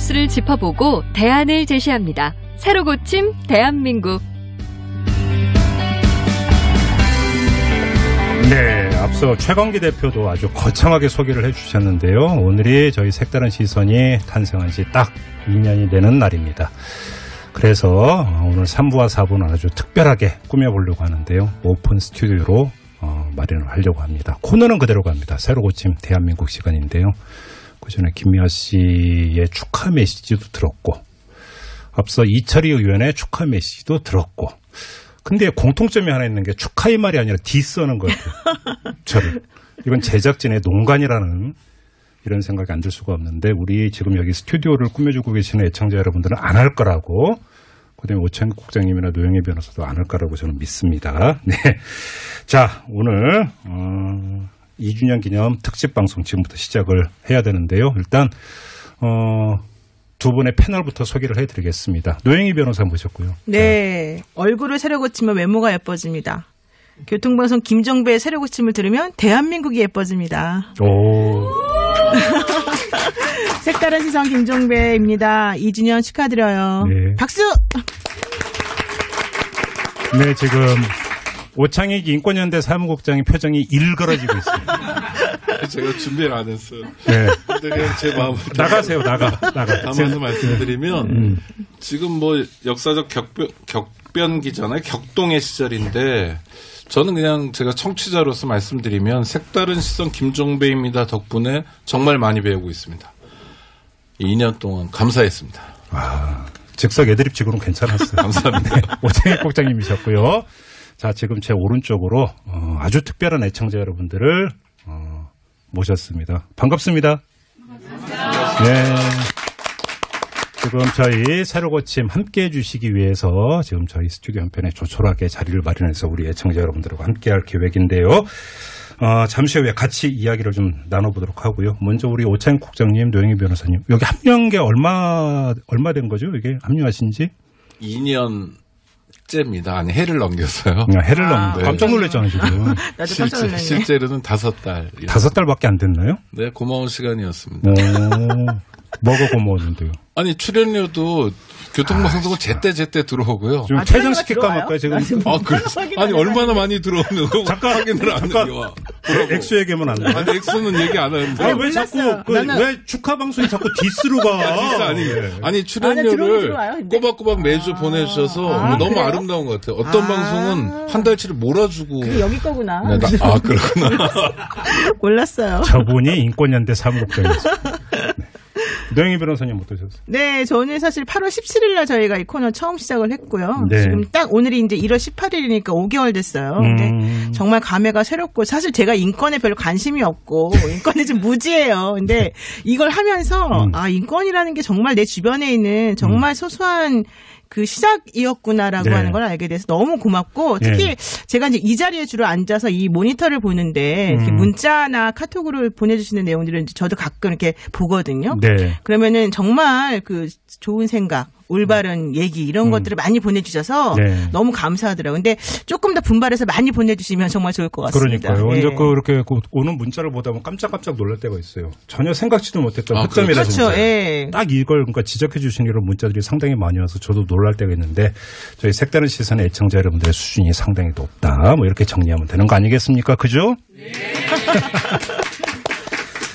뉴스를 짚어보고 대안을 제시합니다. 새로 고침 대한민국. 네, 앞서 최광기 대표도 아주 거창하게 소개를 해주셨는데요. 오늘이 저희 색다른 시선이 탄생한 지 딱 2년이 되는 날입니다. 그래서 오늘 3부와 4부는 아주 특별하게 꾸며보려고 하는데요. 오픈 스튜디오로 마련을 하려고 합니다. 코너는 그대로 갑니다. 새로 고침 대한민국 시간인데요. 그전에 김미아 씨의 축하 메시지도 들었고, 앞서 이철희 의원의 축하 메시지도 들었고, 근데 공통점이 하나 있는 게 축하의 말이 아니라 디스하는 거예요. 저를. 이건 제작진의 농간이라는 이런 생각이 안 들 수가 없는데, 우리 지금 여기 스튜디오를 꾸며주고 계시는 애청자 여러분들은 안 할 거라고, 그다음에 오창익 국장님이나 노영희 변호사도 안 할 거라고 저는 믿습니다. 네. 자, 오늘 2주년 기념 특집 방송 지금부터 시작을 해야 되는데요. 일단 두 분의 패널부터 소개를 해드리겠습니다. 노영희 변호사 모셨고요. 네. 자. 얼굴을 새로 고치면 외모가 예뻐집니다. 교통방송 김종배의 새로 고침을 들으면 대한민국이 예뻐집니다. 오. 색다른 시선 김종배입니다. 2주년 축하드려요. 네. 박수! 네, 지금 오창익 인권연대 사무국장의 표정이 일그러지고 있습니다. 제가 준비를 안 했어요. 네. 근데 그냥 제 마음을 나가세요, 나가. 담아서 말씀드리면 지금 뭐 역사적 격변기잖아요. 격동의 시절인데 저는 그냥 제가 청취자로서 말씀드리면 색다른 시선 김종배입니다 덕분에 정말 많이 배우고 있습니다. 2년 동안 감사했습니다. 와, 즉석 애드립식으로는 괜찮았어요. 감사합니다. 네, 오창익 국장님이셨고요. 자, 지금 제 오른쪽으로 아주 특별한 애청자 여러분들을 모셨습니다. 반갑습니다. 네. 지금 저희 새로 고침 함께 해주시기 위해서 지금 저희 스튜디오 한편에 조촐하게 자리를 마련해서 우리 애청자 여러분들과 함께할 계획인데요. 잠시 후에 같이 이야기를 좀 나눠보도록 하고요. 먼저 우리 오창익 국장님, 노영희 변호사님, 여기 합류한 게 얼마 된 거죠? 이게 합류하신 지? 2년째입니다. 아니, 해를 넘겼어요. 해를 넘겼어요. 깜짝 놀랐잖아요, 지금. 나도 깜짝 놀랐네. 실제로는 5달. 5달밖에 안 됐나요? 네, 고마운 시간이었습니다. 뭐가 고마웠는데요? 아니, 출연료도 교통방송은 제때 들어오고요. 지금 퇴장시킬까 말까요, 지금? 그래서? 아니, 얼마나 많이 들어오는 거 잠깐 확인을 안 해요. 액수 얘기하면 안 돼요? 아니, 액수는 얘기 안 하는데. 아니, 왜 자꾸, 왜 축하 방송이 자꾸 디스로 가? 디스 아니에요. 아니, 출연료를 꼬박꼬박 매주 보내주셔서 너무 그래요? 아름다운 것 같아요. 어떤 방송은 한 달치를 몰아주고. 그게 여기 거구나. 네, 그렇구나. 몰랐어요. 저분이 인권연대 사무국장이었습니다. 네. 노영희 변호사님 어떠셨어요? 네, 저는 사실 8월 17일 날 저희가 이 코너 처음 시작을 했고요. 네. 지금 딱 오늘이 이제 1월 18일이니까 5개월 됐어요. 근데 정말 감회가 새롭고 사실 제가 인권에 별로 관심이 없고 인권에 좀 무지해요. 근데 이걸 하면서 인권이라는 게 정말 내 주변에 있는 정말 소소한 그 시작이었구나라고 네. 하는 걸 알게 돼서 너무 고맙고 특히 제가 이제 이 자리에 주로 앉아서 이 모니터를 보는데 이렇게 문자나 카톡으로 보내주시는 내용들은 저도 가끔 이렇게 보거든요. 네. 그러면은 정말 그 좋은 생각, 올바른 얘기 이런 것들을 많이 보내주셔서 네. 너무 감사하더라고요. 근데 조금 더 분발해서 많이 보내주시면 정말 좋을 것 같습니다. 그러니까요. 네. 이제 그렇게 오는 문자를 보다 보면 깜짝깜짝 놀랄 때가 있어요. 전혀 생각지도 못했던 흑점이라든지. 그렇죠. 예. 딱 이걸 그러니까 지적해 주시는 이런 문자들이 상당히 많이 와서 저도 놀랄 때가 있는데 저희 색다른 시선의 애청자 여러분들의 수준이 상당히 높다. 뭐 이렇게 정리하면 되는 거 아니겠습니까? 그죠? 네.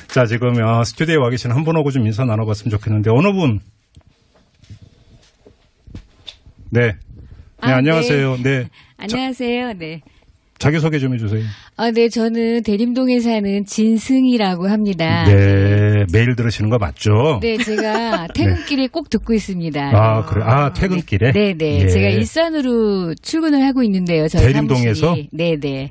자, 지금 스튜디오에 와 계신 한 분하고 좀 인사 나눠봤으면 좋겠는데 어느 분? 네. 네, 안녕하세요. 네. 안녕하세요. 네. 자기소개 좀 해주세요. 네, 저는 대림동에 사는 진승이라고 합니다. 네, 매일 들으시는 거 맞죠? 네, 제가 퇴근길에 꼭 듣고 있습니다. 아, 그래. 퇴근길에? 네네. 예. 제가 일산으로 출근을 하고 있는데요. 저희 대림동에서? 사무실이. 네네.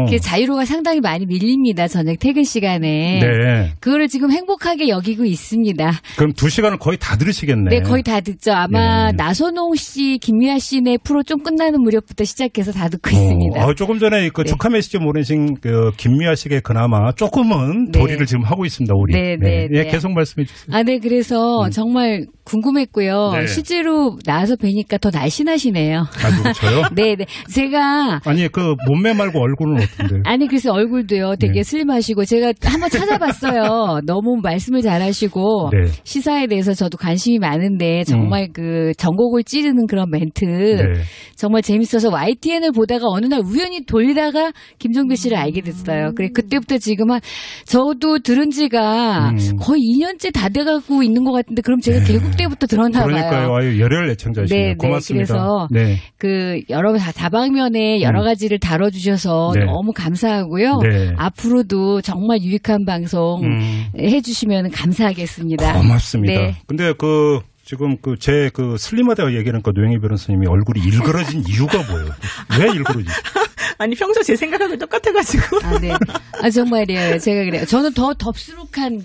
그 자유로가 상당히 많이 밀립니다. 저녁 퇴근 시간에. 네. 그거를 지금 행복하게 여기고 있습니다. 그럼 2시간을 거의 다 들으시겠네. 네, 거의 다 듣죠. 아마 나선홍 씨, 김미아 씨네 프로 좀 끝나는 무렵부터 시작해서 다 듣고 있습니다. 조금 전에 이번에 그 축하 메시지 보내신 그 김미아 씨에게 그나마 조금은 도리를 지금 하고 있습니다, 우리. 예, 계속 말씀해 주세요. 아, 네, 그래서 정말 궁금했고요. 네. 실제로 나와서 뵈니까 더 날씬하시네요. 아, 그렇죠요? 네. 제가. 아니, 그 몸매 말고 얼굴은 어떤데? 아니, 그래서 얼굴도요 되게 슬림하시고 제가 한번 찾아봤어요. 너무 말씀을 잘하시고 시사에 대해서 저도 관심이 많은데 정말 그 전곡을 찌르는 그런 멘트 정말 재밌어서 YTN을 보다가 어느 날 우연히 돌리다가 김종필 씨를 알게 됐어요. 그래 그때부터 지금 저도 들은 지가 거의 2년째 다 돼가고 있는 것 같은데 그럼 제가 개국 때부터 들었나 봐요. 그러니까요. 아유, 열혈 애청자시네요. 고맙습니다. 그래서 그 여러 다방면에 여러 가지를 다뤄주셔서 너무 감사하고요. 앞으로도 정말 유익한 방송 해주시면 감사하겠습니다. 고맙습니다. 근데 지금 제 슬림하다고 얘기하니까 노영희 변호사님이 얼굴이 일그러진 이유가 뭐예요? 왜 일그러지죠? 아니 평소 제 생각하고 똑같아가지고. 네. 정말이에요. 제가 그래요. 저는 더 덥수룩한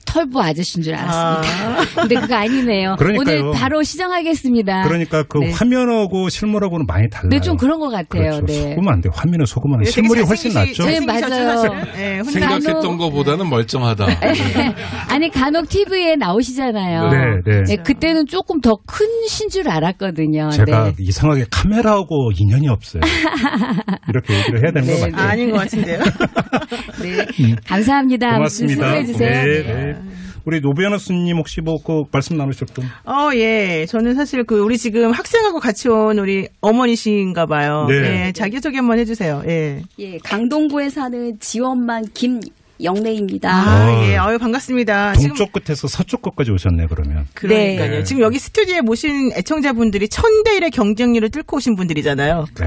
털보 아저씨인 줄 알았습니다. 근데 그거 아니네요. 그러니까요. 오늘 바로 시정하겠습니다. 그러니까 화면하고 실물하고는 많이 달라요. 네, 좀 그런 것 같아요. 그렇죠. 속으면 안 돼요. 화면은 속으면 안 돼요. 실물이 훨씬 낫죠. 네, 맞아요. 생각했던 것보다는 멀쩡하다. 아니, 간혹 TV에 나오시잖아요. 네, 그때는 조금 더 크신 줄 알았거든요. 제가 이상하게 카메라하고 인연이 없어요. 이렇게 얘기를 해야 되는 거 맞죠? 아닌 것 같은데요. 네, 감사합니다. 고맙습니다. 수고해주세요. 우리 노 변호사님 혹시 말씀 나누실 분? 예. 저는 사실 우리 지금 학생하고 같이 온 우리 어머니신가 봐요. 네. 자기소개 한번 해주세요. 예, 강동구에 사는 지원만 영래입니다. 예. 반갑습니다. 동쪽 끝에서 서쪽 끝까지 오셨네, 그러면. 그러니까요. 네. 지금 여기 스튜디오에 모신 애청자분들이 1000대1의 경쟁률을 뚫고 오신 분들이잖아요. 네.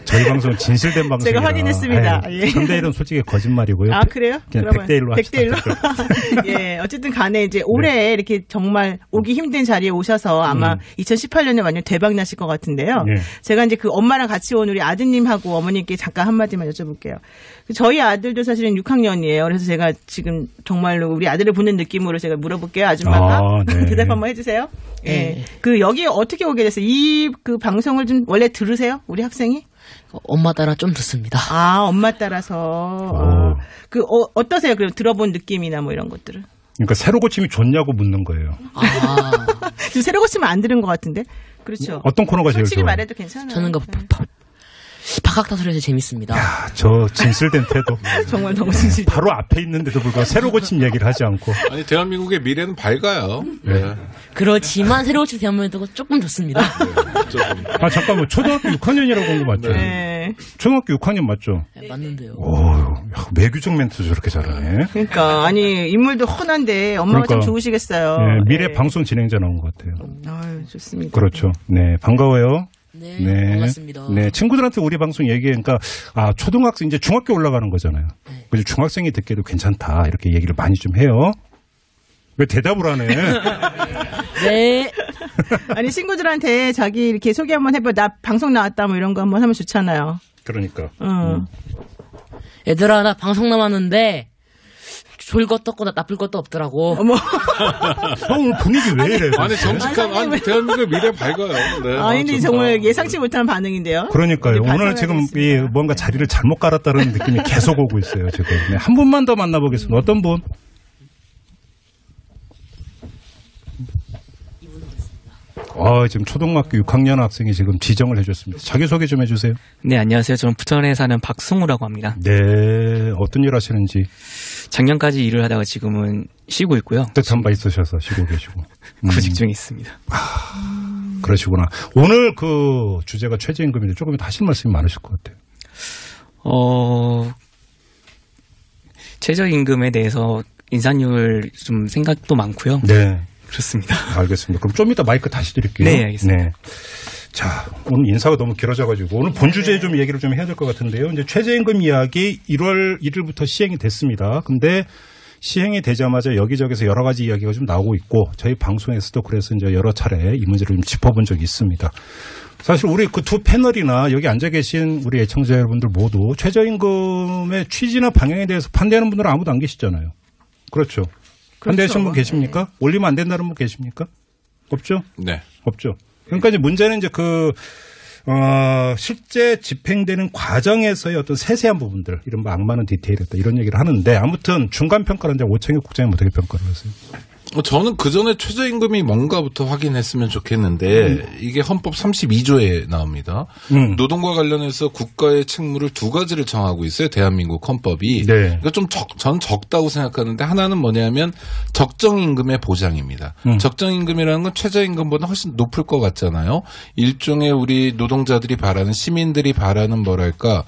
저희 방송은 진실된 방송이라. 제가 확인했습니다. 1000대1은 솔직히 거짓말이고요. 그래요? 그냥 100대1로 합시다. 100대1로? 예. 어쨌든 간에 이제 올해 이렇게 정말 오기 힘든 자리에 오셔서 아마 2018년에 완전 대박 나실 것 같은데요. 제가 이제 엄마랑 같이 온 우리 아드님하고 어머님께 잠깐 한마디만 여쭤볼게요. 저희 아들도 사실은 6학년이에요. 그래서 제가 지금 정말로 우리 아들을 보는 느낌으로 제가 물어볼게요. 아줌마가. 대답 한번 해주세요. 예. 여기 어떻게 오게 됐어요? 방송을 좀 원래 들으세요? 우리 학생이? 엄마 따라 좀 듣습니다. 엄마 따라서. 어떠세요? 그럼 들어본 느낌이나 이런 것들은? 그러니까 새로 고침이 좋냐고 묻는 거예요. 지금 새로 고치면 안 들은 것 같은데? 그렇죠. 어떤 코너가 제일 좋아요? 솔직히 말해도 괜찮아요. 저는 박학다소리에서 재밌습니다. 저 진실된 태도. 정말 너무 진실. 바로 앞에 있는데도 불구하고 새로 고침 얘기를 하지 않고. 아니, 대한민국의 미래는 밝아요. 네. 그렇지만 새로 고침 대한민국도 조금 좋습니다. 조금. 잠깐만. 초등학교 6학년이라고 한 거 맞죠? 네. 초등학교 6학년 맞죠? 네, 맞는데요. 매규정 멘트 저렇게 잘하네. 그러니까 인물도 훤한데 엄마가 참 좋으시겠어요. 미래 방송 진행자 나온 것 같아요. 좋습니다. 그렇죠. 네, 반가워요. 네, 반갑습니다. 네, 친구들한테 우리 방송 얘기하니까 초등학생 이제 중학교 올라가는 거잖아요. 그래서 중학생이 듣기도 괜찮다 이렇게 얘기를 많이 좀 해요. 왜 대답을 하네? 네. 아니 친구들한테 자기 이렇게 소개 한번 해봐. 나 방송 나왔다 이런 거 한번 하면 좋잖아요. 그러니까. 얘들아 나 방송 나왔는데 좋을 것도 없고 나쁠 것도 없더라고. 어머. 오늘 분위기 왜 이래? 아니 정직한 대한민국의 미래 밝아요. 네, 근데 정말 예상치 못한 반응인데요. 그러니까요. 오늘 지금 뭔가 자리를 잘못 깔았다는 느낌이 계속 오고 있어요. 지금. 한 분만 더 만나보겠습니다. 어떤 분? 지금 초등학교 6학년 학생이 지금 지정을 해줬습니다. 자기소개 좀 해주세요. 네, 안녕하세요. 저는 부천에 사는 박승우라고 합니다. 네, 어떤 일 하시는지. 작년까지 일을 하다가 지금은 쉬고 있고요. 뜻한 바 있으셔서 쉬고 계시고. 구직 중에 있습니다. 그러시구나. 오늘 주제가 최저임금인데 조금 더 하실 말씀이 많으실 것 같아요. 최저임금에 대해서 인상률 좀 생각도 많고요. 네. 그렇습니다. 알겠습니다. 그럼 좀 이따 마이크 다시 드릴게요. 네, 알겠습니다. 네. 자, 오늘 인사가 너무 길어져가지고 오늘 본 주제에 좀 얘기를 좀 해야 될 것 같은데요. 이제 최저임금 이야기 1월 1일부터 시행이 됐습니다. 근데 시행이 되자마자 여기저기서 여러 가지 이야기가 좀 나오고 있고 저희 방송에서도 그래서 이제 여러 차례 이 문제를 좀 짚어본 적이 있습니다. 사실 우리 두 패널이나 여기 앉아 계신 우리 애청자 여러분들 모두 최저임금의 취지나 방향에 대해서 반대하는 분들은 아무도 안 계시잖아요. 그렇죠. 반대하시는 분 계십니까? 올리면 안 된다는 분 계십니까? 없죠? 네. 없죠. 그러니까 이제 문제는 이제 실제 집행되는 과정에서의 어떤 세세한 부분들, 이른바 악마는 디테일이었다 이런 얘기를 하는데 아무튼 중간 평가는 이제 오창익 국장님 어떻게 평가를 하세요? 저는 그 전에 최저임금이 뭔가부터 확인했으면 좋겠는데 이게 헌법 32조에 나옵니다. 노동과 관련해서 국가의 책무를 두 가지를 정하고 있어요. 대한민국 헌법이. 네. 그러니까 전 적다고 생각하는데 하나는 뭐냐면 적정임금의 보장입니다. 적정임금이라는 건 최저임금보다 훨씬 높을 것 같잖아요. 일종의 우리 노동자들이 바라는 시민들이 바라는 뭐랄까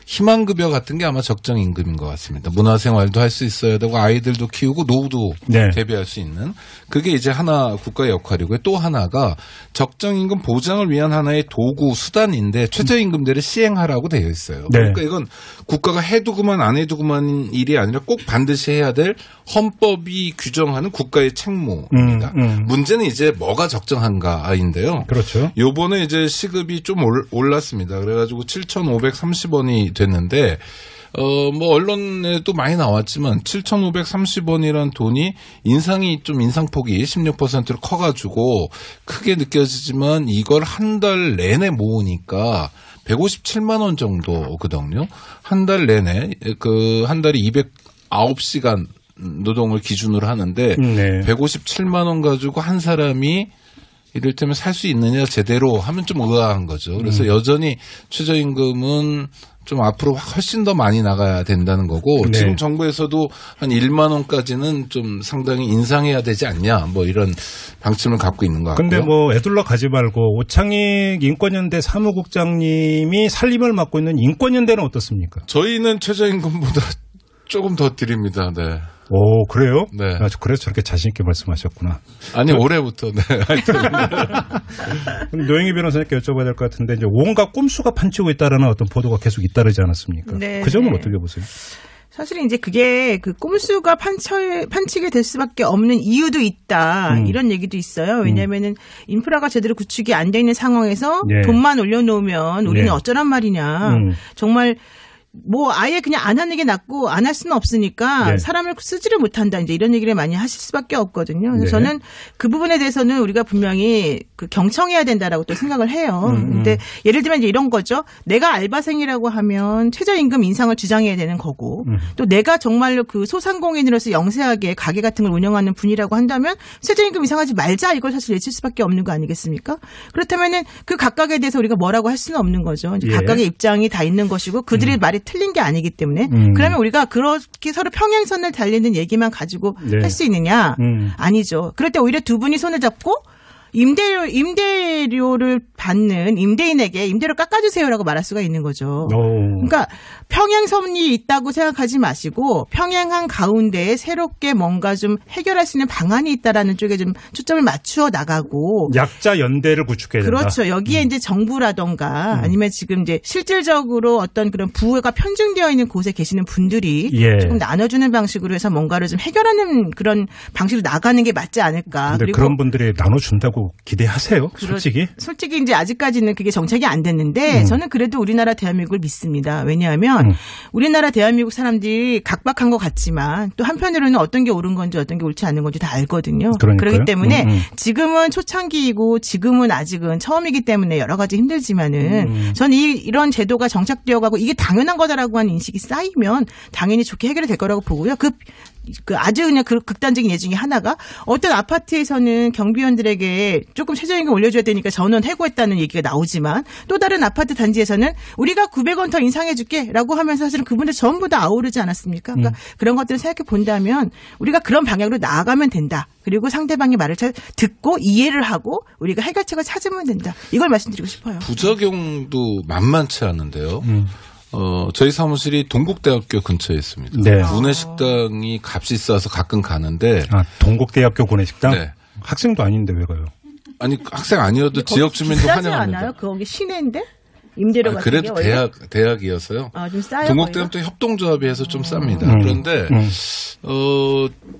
희망급여 같은 게 아마 적정임금인 것 같습니다. 문화생활도 할 수 있어야 되고 아이들도 키우고 노후도 네. 대비할 수 있는 그게 이제 하나 국가의 역할이고요. 또 하나가 적정임금 보장을 위한 하나의 도구 수단인데 최저임금제를 시행하라고 되어 있어요. 네. 그러니까 이건 국가가 해두고만 안 해두고만 일이 아니라 꼭 반드시 해야 될 헌법이 규정하는 국가의 책무입니다. 문제는 이제 뭐가 적정한가인데요. 그렇죠. 요번에 이제 시급이 좀 올랐습니다. 그래가지고 7,530원이 됐는데 뭐 언론에도 많이 나왔지만 7,530원이란 돈이 인상폭이 16%로 커가지고 크게 느껴지지만 이걸 한 달 내내 모으니까 157만 원 정도거든요. 한 달 내내 한 달에 209시간 노동을 기준으로 하는데 네. 157만 원 가지고 한 사람이 이를테면 살 수 있느냐 제대로 하면 좀 의아한 거죠. 그래서 여전히 최저임금은 좀 앞으로 훨씬 더 많이 나가야 된다는 거고 네. 지금 정부에서도 한 1만 원까지는 좀 상당히 인상해야 되지 않냐 뭐 이런 방침을 갖고 있는 것 같고요. 근데 뭐 애둘러 가지 말고 오창익 인권연대 사무국장님이 살림을 맡고 있는 인권연대는 어떻습니까? 저희는 최저임금보다 조금 더 드립니다. 네. 오, 그래요? 네. 그래서 저렇게 자신있게 말씀하셨구나. 아니, 올해부터, 네. 노영희 변호사님께 여쭤봐야 될 것 같은데, 이제 온갖 꼼수가 판치고 있다라는 어떤 보도가 계속 잇따르지 않았습니까? 네. 그 점은 어떻게 보세요? 사실은 이제 그게 그 꼼수가 판치게 될 수밖에 없는 이유도 있다. 이런 얘기도 있어요. 왜냐하면은 인프라가 제대로 구축이 안 돼 있는 상황에서 네. 돈만 올려놓으면 우리는 네. 어쩌란 말이냐. 정말 뭐 아예 그냥 안 하는 게 낫고 안 할 수는 없으니까 네. 사람을 쓰지를 못한다 이제 이런 얘기를 많이 하실 수밖에 없거든요. 그래서 네. 저는 그 부분에 대해서는 우리가 분명히 경청해야 된다라고 또 생각을 해요. 근데 예를 들면 이제 이런 거죠. 내가 알바생이라고 하면 최저임금 인상을 주장해야 되는 거고 또 내가 정말로 그 소상공인으로서 영세하게 가게 같은 걸 운영하는 분이라고 한다면 최저임금 인상하지 말자 이걸 사실 외칠 수밖에 없는 거 아니겠습니까? 그렇다면은 그 각각에 대해서 우리가 뭐라고 할 수는 없는 거죠. 이제 예. 각각의 입장이 다 있는 것이고 그들의 말이 틀린 게 아니기 때문에 그러면 우리가 그렇게 서로 평행선을 달리는 얘기만 가지고 네. 할 수 있느냐? 아니죠. 그럴 때 오히려 두 분이 손을 잡고 임대료를 받는 임대인에게 임대료 깎아주세요라고 말할 수가 있는 거죠. 그러니까 평행선이 있다고 생각하지 마시고 평행한 가운데에 새롭게 뭔가 좀 해결할 수 있는 방안이 있다라는 쪽에 좀 초점을 맞추어 나가고 약자 연대를 구축해야 된다. 그렇죠. 여기에 이제 정부라던가 아니면 지금 이제 실질적으로 어떤 그런 부가 편중되어 있는 곳에 계시는 분들이 예. 조금 나눠주는 방식으로 해서 뭔가를 좀 해결하는 그런 방식으로 나가는 게 맞지 않을까. 그런데 그런 분들이 나눠준다고 기대하세요? 솔직히 이제 아직까지는 그게 정착이 안 됐는데 저는 그래도 우리나라 대한민국을 믿습니다. 왜냐하면 우리나라 대한민국 사람들이 각박한 것 같지만 또 한편으로는 어떤 게 옳은 건지 어떤 게 옳지 않은 건지 다 알거든요. 그러니까요. 그렇기 때문에 지금은 초창기이고 지금은 아직은 처음이기 때문에 여러 가지 힘들지만은 저는 이런 제도가 정착되어가고 이게 당연한 거다라고 하는 인식이 쌓이면 당연히 좋게 해결이 될 거라고 보고요. 아주 그냥 극단적인 예 중에 하나가 어떤 아파트에서는 경비원들에게 조금 최저임금 올려줘야 되니까 전원 해고했다는 얘기가 나오지만 또 다른 아파트 단지에서는 우리가 900원 더 인상해줄게라고 하면서 사실은 그분들 전부 다 아우르지 않았습니까? 그러니까 그런 것들을 생각해 본다면 우리가 그런 방향으로 나아가면 된다. 그리고 상대방의 말을 잘 듣고 이해를 하고 우리가 해결책을 찾으면 된다. 이걸 말씀드리고 싶어요. 부작용도 만만치 않은데요. 저희 사무실이 동국대학교 근처에 있습니다. 네. 구내식당이 값이 싸서 가끔 가는데. 동국대학교 구내식당? 네. 학생도 아닌데 왜 가요? 아니, 학생 아니어도 지역 주민도 환영합니다. 않아요? 거기 시내인데? 임대료 같은 그래도 게 대학이어서요. 좀 싸요. 동국대학교 협동조합이 해서 좀 쌉니다. 그런데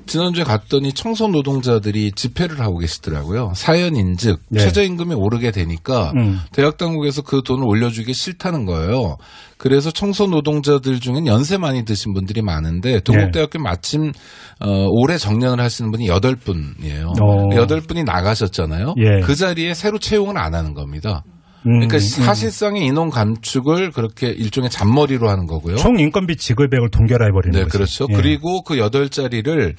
지난주에 갔더니 청소 노동자들이 집회를 하고 계시더라고요. 사연인즉 네. 최저임금이 오르게 되니까 대학 당국에서 그 돈을 올려주기 싫다는 거예요. 그래서 청소 노동자들 중엔 연세 많이 드신 분들이 많은데 동국대학교 네. 마침 올해 정년을 하시는 분이 8분이에요. 8분이 나가셨잖아요. 예. 그 자리에 새로 채용을 안 하는 겁니다. 그러니까 사실상의 인원 감축을 그렇게 일종의 잔머리로 하는 거고요. 총 인건비 지급액을 동결해버리는 네, 거죠. 그렇죠. 예. 그리고 그 8자리를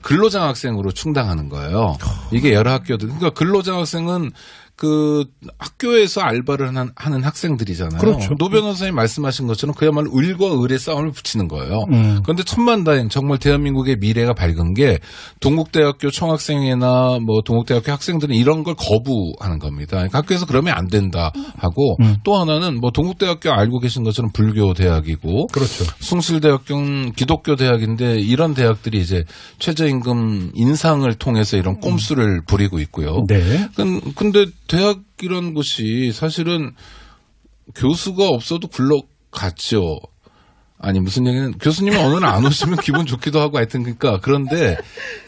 근로장학생으로 충당하는 거예요. 이게 여러 학교들. 그러니까 근로장학생은 그 학교에서 알바를 하는 학생들이잖아요. 그렇죠. 노 변호사님 말씀하신 것처럼 그야말로 을과 을의 싸움을 붙이는 거예요. 그런데 천만다행 정말 대한민국의 미래가 밝은 게 동국대학교 총학생회나 뭐 동국대학교 학생들은 이런 걸 거부하는 겁니다. 그러니까 학교에서 그러면 안 된다 하고 또 하나는 뭐 동국대학교 알고 계신 것처럼 불교 대학이고 그렇죠. 숭실대학교는 기독교 대학인데 이런 대학들이 이제 최저임금 인상을 통해서 이런 꼼수를 부리고 있고요. 네. 근데 대학이라는 곳이 사실은 교수가 없어도 굴러갔죠. 아니 무슨 얘기는 교수님은 어느 날 안 오시면 기분 좋기도 하고 하여튼 그러니까 그런데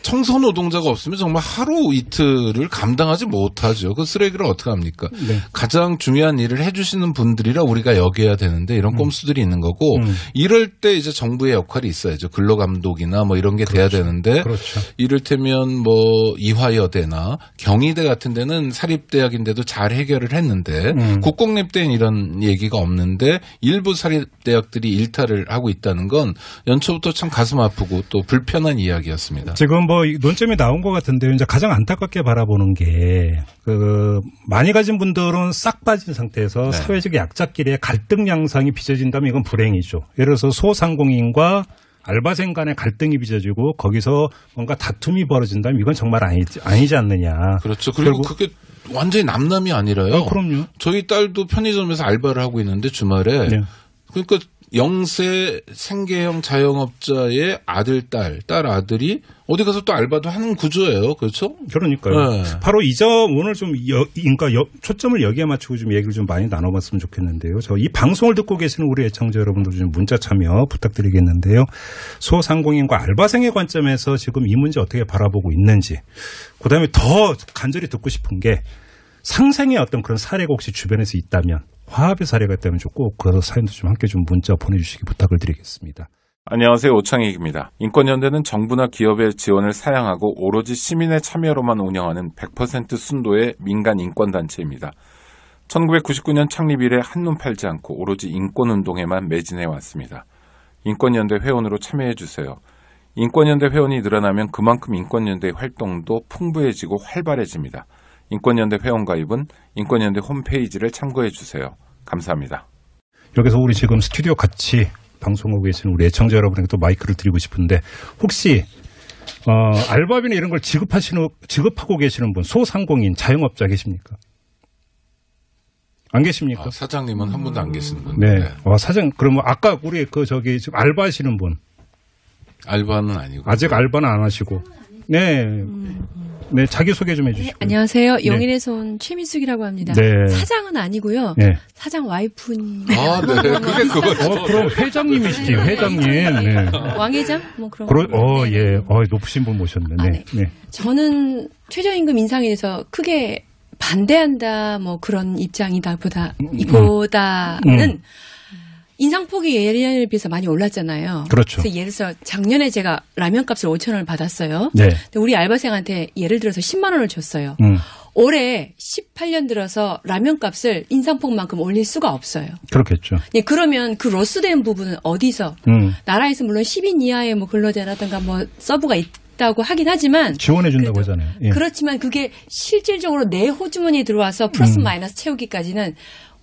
청소 노동자가 없으면 정말 하루 이틀을 감당하지 못하죠. 그 쓰레기를 어떻게 합니까? 네. 가장 중요한 일을 해주시는 분들이라 우리가 여겨야 되는데 이런 꼼수들이 있는 거고 이럴 때 이제 정부의 역할이 있어야죠. 근로감독이나 뭐 이런 게 돼야 되는데 그렇죠. 이를테면 뭐 이화여대나 경희대 같은 데는 사립대학인데도 잘 해결을 했는데 국공립대는 이런 얘기가 없는데 일부 사립대학들이 일탈을 하고 있다는 건 연초부터 참 가슴 아프고 또 불편한 이야기였습니다. 지금 뭐 논점이 나온 것 같은데요. 이제 가장 안타깝게 바라보는 게 많이 가진 분들은 싹 빠진 상태에서 네. 사회적 약자끼리의 갈등 양상이 빚어진다면 이건 불행이죠. 예를 들어서 소상공인과 알바생 간의 갈등이 빚어지고 거기서 뭔가 다툼이 벌어진다면 이건 정말 아니지 않느냐. 그렇죠. 그리고 그게 완전히 남남이 아니라요. 그럼요. 저희 딸도 편의점에서 알바를 하고 있는데 주말에 네. 그러니까 영세 생계형 자영업자의 아들, 딸 아들이 어디 가서 또 알바도 하는 구조예요. 그렇죠? 그러니까요. 네. 바로 이 점 오늘 좀 초점을 여기에 맞추고 좀 얘기를 좀 많이 나눠봤으면 좋겠는데요. 이 방송을 듣고 계시는 우리 애청자 여러분들 좀 문자 참여 부탁드리겠는데요. 소상공인과 알바생의 관점에서 지금 이 문제 어떻게 바라보고 있는지, 그다음에 더 간절히 듣고 싶은 게 상생의 어떤 그런 사례가 혹시 주변에서 있다면, 화합의 사례가 있다면 좀 꼭 그 사연도 좀 함께 좀 문자 보내주시기 부탁을 드리겠습니다. 안녕하세요. 오창익입니다. 인권연대는 정부나 기업의 지원을 사양하고 오로지 시민의 참여로만 운영하는 100% 순도의 민간 인권단체입니다. 1999년 창립 이래 한눈 팔지 않고 오로지 인권운동에만 매진해 왔습니다. 인권연대 회원으로 참여해 주세요. 인권연대 회원이 늘어나면 그만큼 인권연대의 활동도 풍부해지고 활발해집니다. 인권연대 회원가입은 인권연대 홈페이지를 참고해 주세요. 감사합니다. 여기서 우리 지금 스튜디오 같이 방송하고 계시는 우리 애청자 여러분에게 또 마이크를 드리고 싶은데 혹시 알바비나 이런 걸 지급하고 계시는 분, 소상공인, 자영업자 계십니까? 안 계십니까? 사장님은 한 분도 안 계시는 분. 네. 사장 그러면 아까 우리 지금 알바하시는 분. 알바는 아니고. 아직 알바는 안 하시고. 네. 네, 자기소개 좀 해주시고. 네, 안녕하세요. 용인에서 온 최민숙이라고 합니다. 네. 사장은 아니고요. 네. 사장 와이프님. 아, 네. 그게 그거죠. 그럼 회장님이시지, 회장님. 네. 왕회장? 뭐 그런 거. 예. 높으신 분 모셨네. 네. 네. 저는 최저임금 인상에 대해서 크게 반대한다, 뭐 그런 입장보다는 인상폭이 예년에 비해서 많이 올랐잖아요. 그렇죠. 그래서 예를 들어서 작년에 제가 라면 값을 5,000원을 받았어요. 네. 근데 우리 알바생한테 예를 들어서 10만 원을 줬어요. 올해 18년 들어서 라면 값을 인상폭만큼 올릴 수가 없어요. 그렇겠죠. 예, 그러면 그 로스된 부분은 어디서? 나라에서 물론 10인 이하의 뭐 근로자라든가 뭐 서브가 있다고 하긴 하지만 지원해 준다고 하잖아요. 예. 그렇지만 그게 실질적으로 내 호주머니에 들어와서 플러스 마이너스 채우기까지는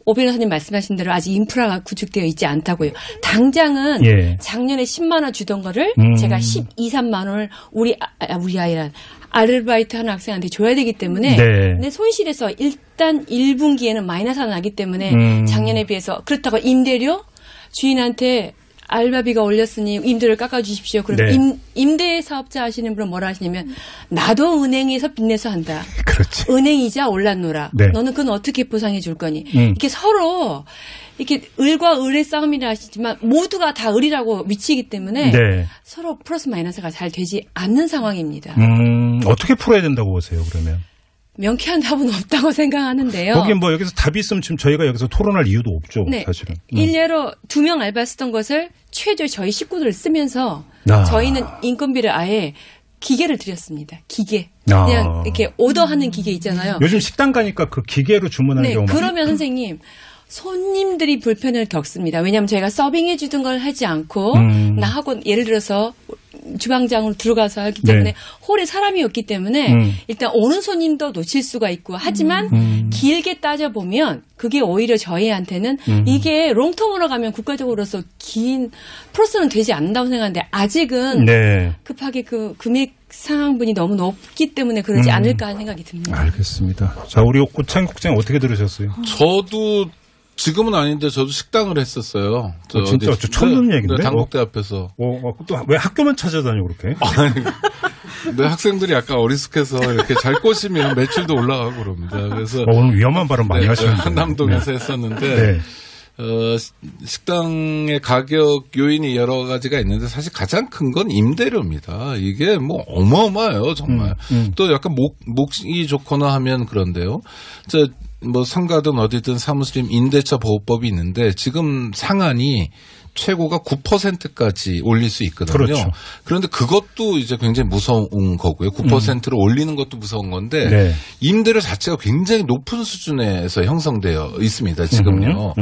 오 변호사님 말씀하신 대로 아직 인프라가 구축되어 있지 않다고요. 당장은 작년에 10만 원 주던 거를 제가 12, 3만 원을 우리 아이란 아르바이트 하는 학생한테 줘야 되기 때문에 근데 손실에서 일단 1분기에는 마이너스가 나기 때문에 작년에 비해서 그렇다고 임대료 주인한테 알바비가 올렸으니 임대료를 깎아주십시오. 그럼 임대 사업자 하시는 분은 뭐라 하시냐면 나도 은행에서 빚내서 한다. 그렇지. 은행이자 올랐노라. 너는 그건 어떻게 보상해 줄 거니. 이렇게 서로 이렇게 을과 을의 싸움이라 하시지만 모두가 다 을이라고 미치기 때문에 서로 플러스 마이너스가 잘 되지 않는 상황입니다. 어떻게 풀어야 된다고 보세요, 그러면? 명쾌한 답은 없다고 생각하는데요. 거긴 뭐 여기서 답이 있으면 지금 저희가 여기서 토론할 이유도 없죠. 네. 사실은. 일례로 2명 알바 쓰던 것을 최저 저희 식구들을 쓰면서 저희는 인건비를 아예 기계를 드렸습니다. 기계. 그냥 이렇게 오더하는 기계 있잖아요. 요즘 식당 가니까 그 기계로 주문하는 네, 경우가 그러면 선생님 손님들이 불편을 겪습니다. 왜냐하면 저희가 서빙해 주던 걸 하지 않고 나하고 예를 들어서 주방장으로 들어가서 하기 때문에 네. 홀에 사람이 없기 때문에 일단 오는 손님도 놓칠 수가 있고 하지만 길게 따져보면 그게 오히려 저희한테는 이게 롱텀으로 가면 국가적으로서 긴 플러스는 되지 않는다고 생각하는데 아직은 네. 급하게 그 금액 상황분이 너무 높기 때문에 그러지 않을까 하는 생각이 듭니다. 알겠습니다. 자, 우리 고창 국장 어떻게 들으셨어요? 저도 지금은 아닌데 저도 식당을 했었어요. 진짜 저 처음 듣는 얘기인데? 네, 당국대 앞에서. 또 왜 학교만 찾아다니고 그렇게? 네, 학생들이 약간 어리숙해서 이렇게 잘 꼬시면 매출도 올라가고 그럽니다. 그래서 오늘 위험한 발언 많이 하시는데. 한남동에서 네. 했었는데 네. 식당의 가격 요인이 여러 가지가 있는데 사실 가장 큰 건 임대료입니다. 이게 뭐 어마어마해요, 정말. 또 약간 목이 좋거나 하면 그런데요. 뭐 상가든 어디든 사무실 임대차 보호법이 있는데 지금 상한이 최고가 9%까지 올릴 수 있거든요. 그렇죠. 그런데 그것도 이제 굉장히 무서운 거고요. 9%로 올리는 것도 무서운 건데 네. 임대료 자체가 굉장히 높은 수준에서 형성되어 있습니다. 지금요.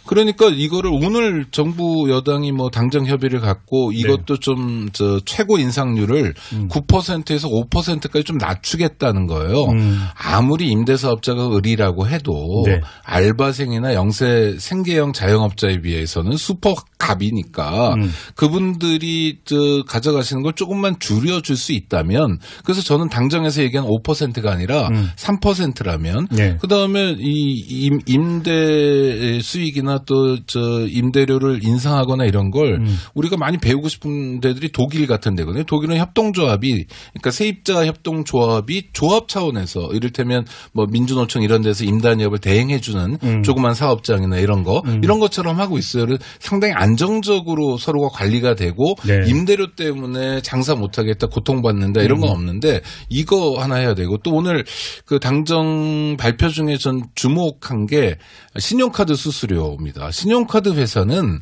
그러니까 이거를 오늘 정부 여당이 뭐 당정 협의를 갖고 이것도 네. 좀 최고 인상률을 9%에서 5%까지 좀 낮추겠다는 거예요. 아무리 임대사업자가 을이라고 해도 네. 알바생이나 영세 생계형 자영업자에 비해서는 슈퍼 갑이니까 그분들이 가져가시는 걸 조금만 줄여줄 수 있다면 그래서 저는 당정에서 얘기한 5%가 아니라 3%라면 네. 그다음에 이 임대 수익이나 또 임대료를 인상하거나 이런 걸 우리가 많이 배우고 싶은 데들이 독일 같은 데거든요. 독일은 협동조합이 그러니까 세입자 협동조합이 조합 차원에서 이를테면 뭐 민주노총 이런 데서 임단협을 대행해 주는 조그만 사업장이나 이런 것처럼 하고 있어요. 상당히 안정적으로 서로가 관리가 되고 네. 임대료 때문에 장사 못하겠다 고통받는다 이런 건 없는데 이거 하나 해야 되고 또 오늘 그 당정 발표 중에 전 주목한 게 신용카드 수수료입니다. 신용카드 회사는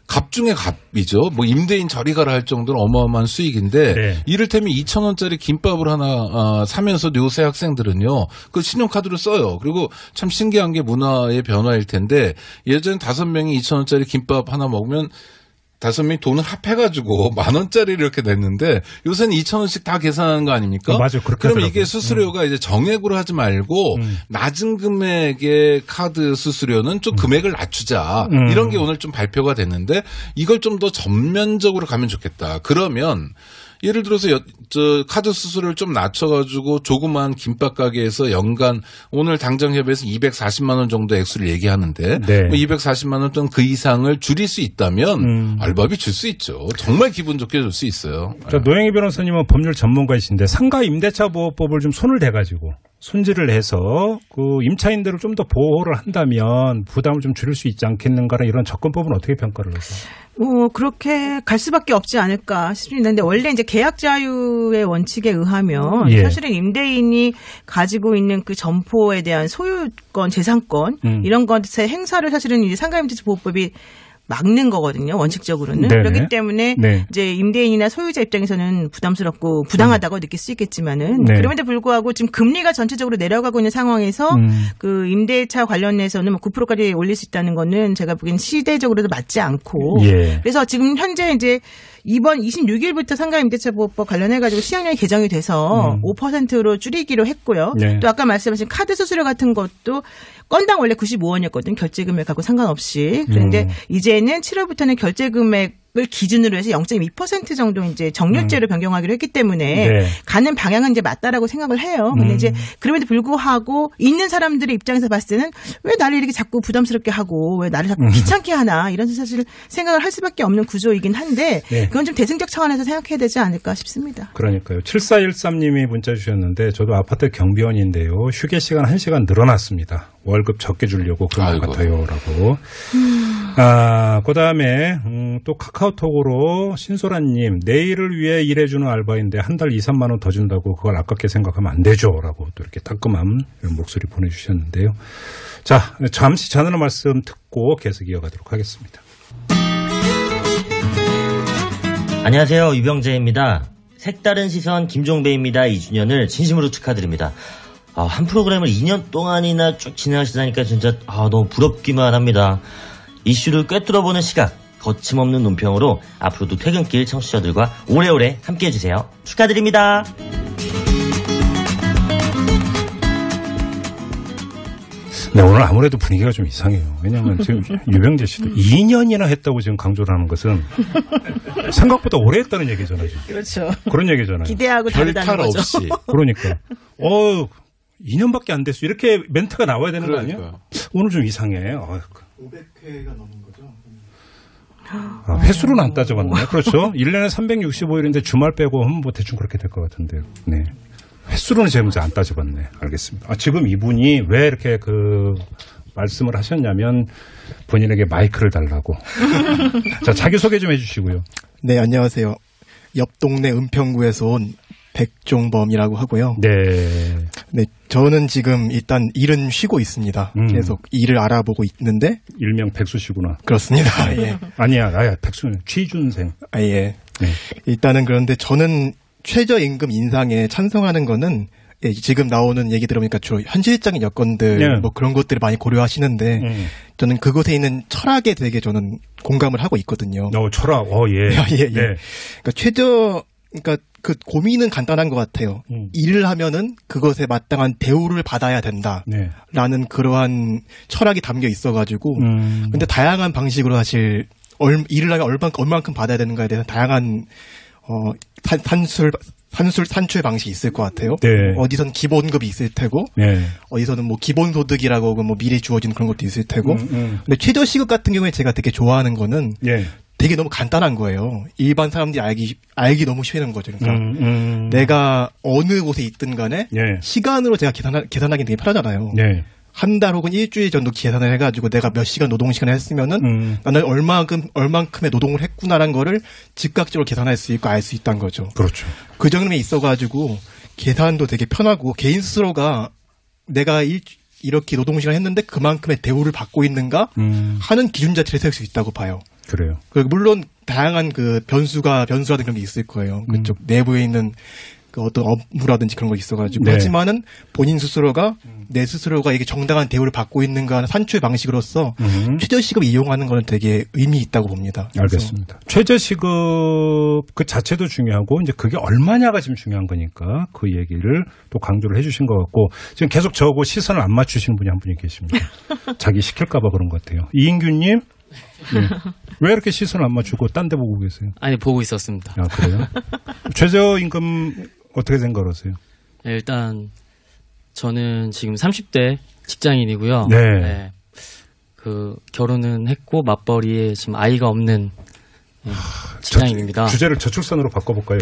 갑 중에 갑이죠. 뭐 임대인 저리 가라 할 정도로 어마어마한 수익인데 네. 이를테면 2,000원짜리 김밥을 하나 사면서 요새 학생들은요. 그 신용카드로 써요. 그리고 참 신기한 게 문화의 변화일 텐데 예전에 5명이 2,000원짜리 김밥 하나 먹으면 5명이 돈을 합해가지고 10,000원짜리를 이렇게 냈는데 요새는 2,000원씩 다 계산하는 거 아닙니까? 맞아요. 그렇게 그러면 이게 수수료가 이제 정액으로 하지 말고 낮은 금액의 카드 수수료는 좀 금액을 낮추자. 이런 게 오늘 좀 발표가 됐는데 이걸 좀 더 전면적으로 가면 좋겠다. 그러면 예를 들어서 카드 수수료를 좀 낮춰가지고 조그만 김밥 가게에서 연간 오늘 당정협의회에서 240만 원 정도 액수를 얘기하는데 네. 뭐 240만 원 또는 그 이상을 줄일 수 있다면 알바비 줄 수 있죠. 정말 기분 좋게 줄 수 있어요. 자, 노영희 변호사님은 법률 전문가이신데 상가 임대차 보호법을 좀 손을 대가지고 손질을 해서 그 임차인들을 좀 더 보호를 한다면 부담을 좀 줄일 수 있지 않겠는가라는 이런 접근법은 어떻게 평가를 하세요? 그렇게 갈 수밖에 없지 않을까 싶습니다. 근데 원래 이제 계약 자유의 원칙에 의하면 예. 사실은 임대인이 가지고 있는 그 점포에 대한 소유권, 재산권 이런 것의 행사를 사실은 이제 상가임대차 보호법이 막는 거거든요. 원칙적으로는. 네네. 그렇기 때문에 네. 이제 임대인이나 소유자 입장에서는 부담스럽고 부당하다고 느낄 수 있겠지만은 네. 그럼에도 불구하고 지금 금리가 전체적으로 내려가고 있는 상황에서 그 임대차 관련해서는 뭐 9%까지 올릴 수 있다는 거는 제가 보기엔 시대적으로도 맞지 않고 예. 그래서 지금 현재 이제 이번 26일부터 상가임대차보호법 관련해가지고 시행령이 개정이 돼서 5%로 줄이기로 했고요. 네. 또 아까 말씀하신 카드 수수료 같은 것도 건당 원래 95원이었거든요. 결제금액하고 상관없이. 그런데 이제는 7월부터는 결제금액을 기준으로 해서 0.2% 정도 이제 정률제로 변경하기로 했기 때문에 네. 가는 방향은 이제 맞다라고 생각을 해요. 근데 이제 그럼에도 불구하고 있는 사람들의 입장에서 봤을 때는 왜 나를 이렇게 자꾸 부담스럽게 하고 왜 나를 자꾸 귀찮게 하나 이런 사실 생각을 할 수밖에 없는 구조이긴 한데 네. 그건 좀 대승적 차원에서 생각해야 되지 않을까 싶습니다. 그러니까요. 7413님이 문자 주셨는데 저도 아파트 경비원인데요. 휴게 시간 1시간 늘어났습니다. 월급 적게 주려고 그런 것 같아요라고. 그다음에 또 카카오톡으로 신소라님 내일을 위해 일해주는 알바인데 한 달 2, 3만 원 더 준다고 그걸 아깝게 생각하면 안 되죠라고 또 이렇게 따끔한 목소리 보내주셨는데요. 자, 잠시 전하는 말씀 듣고 계속 이어가도록 하겠습니다. 안녕하세요. 유병재입니다. 색다른 시선 김종배입니다. 2주년을 진심으로 축하드립니다. 한 프로그램을 2년 동안이나 쭉 진행하시다니까 진짜 너무 부럽기만 합니다. 이슈를 꿰뚫어보는 시각, 거침없는 논평으로 앞으로도 퇴근길 청취자들과 오래오래 함께해주세요. 축하드립니다. 네, 오늘 아무래도 분위기가 좀 이상해요. 왜냐하면 지금 유병재 씨도 2년이나 했다고 지금 강조를 하는 것은 생각보다 오래 했다는 얘기잖아요. 지금. 그렇죠. 그런 얘기잖아요. 기대하고 다르다는 거죠. 없이. 그러니까. 2년밖에 안 됐어. 이렇게 멘트가 나와야 되는 거 아니에요? 오늘 좀 이상해. 500회가 넘은 거죠? 횟수로는 안 따져봤나요? 그렇죠. 1년에 365일인데 주말 빼고 하면 뭐 대충 그렇게 될 것 같은데요. 네. 횟수로는 제가 문제 안 따져봤네. 알겠습니다. 지금 이분이 왜 이렇게 말씀을 하셨냐면 본인에게 마이크를 달라고. 자, 자기소개 좀 해주시고요. 네, 안녕하세요. 옆 동네 은평구에서 온 백종범이라고 하고요. 네, 저는 지금 일단 일은 쉬고 있습니다. 계속 일을 알아보고 있는데. 일명 백수시구나. 그렇습니다. 예. 아니야, 백수는 취준생. 예. 네. 일단은 그런데 저는 최저임금 인상에 찬성하는 거는 지금 나오는 얘기 들어보니까 주로 현실적인 여건들 뭐 그런 것들을 많이 고려하시는데 저는 그곳에 있는 철학에 되게 저는 공감을 하고 있거든요. 철학. 예. 예. 그러니까 그러니까 그 고민은 간단한 것 같아요. 일을 하면은 그것에 마땅한 대우를 받아야 된다라는 그러한 철학이 담겨 있어가지고 근데 다양한 방식으로 사실 일을 하면 얼만큼 받아야 되는가에 대해서 다양한 산출 방식이 있을 것 같아요. 네. 어디선 기본급이 있을 테고, 어디서는 뭐 기본소득이라고 뭐 미리 주어지는 그런 것도 있을 테고. 근데 최저시급 같은 경우에 제가 되게 좋아하는 거는 되게 너무 간단한 거예요. 일반 사람들이 알기 너무 쉬운 거죠. 그러니까 내가 어느 곳에 있든 간에 시간으로 제가 계산하기 되게 편하잖아요. 한 달 혹은 일주일 정도 계산을 해가지고 내가 몇 시간 노동시간을 했으면은 나는 얼만큼의 노동을 했구나라는 거를 즉각적으로 계산할 수 있고 알 수 있다는 거죠. 그렇죠. 그 점에 있어가지고 계산도 되게 편하고 개인 스스로가 내가 이렇게 노동시간을 했는데 그만큼의 대우를 받고 있는가 하는 기준 자체를 세울 수 있다고 봐요. 그래요. 물론 다양한 변수라든 그런 게 있을 거예요. 그쪽 내부에 있는 어떤 업무라든지 그런 거 있어가지고. 하지만은 본인 스스로가 내 스스로가 이게 정당한 대우를 받고 있는가 하는 산출 방식으로서 최저시급을 이용하는 거는 되게 의미 있다고 봅니다. 알겠습니다. 최저시급 그 자체도 중요하고 이제 그게 얼마냐가 지금 중요한 거니까 그 얘기를 또 강조를 해주신 것 같고 지금 계속 저하고 시선을 안 맞추시는 분이 한 분이 계십니다. 자기 시킬까봐 그런 것 같아요. 이인규님. 왜 이렇게 시선을 안 맞추고 딴 데 보고 계세요? 아니, 보고 있었습니다. 그래요? 최저임금 어떻게 생각하세요? 네, 일단 저는 지금 30대 직장인이고요. 네. 결혼은 했고 맞벌이에 지금 아이가 없는 직장인입니다. 주제를 저출산으로 바꿔볼까요?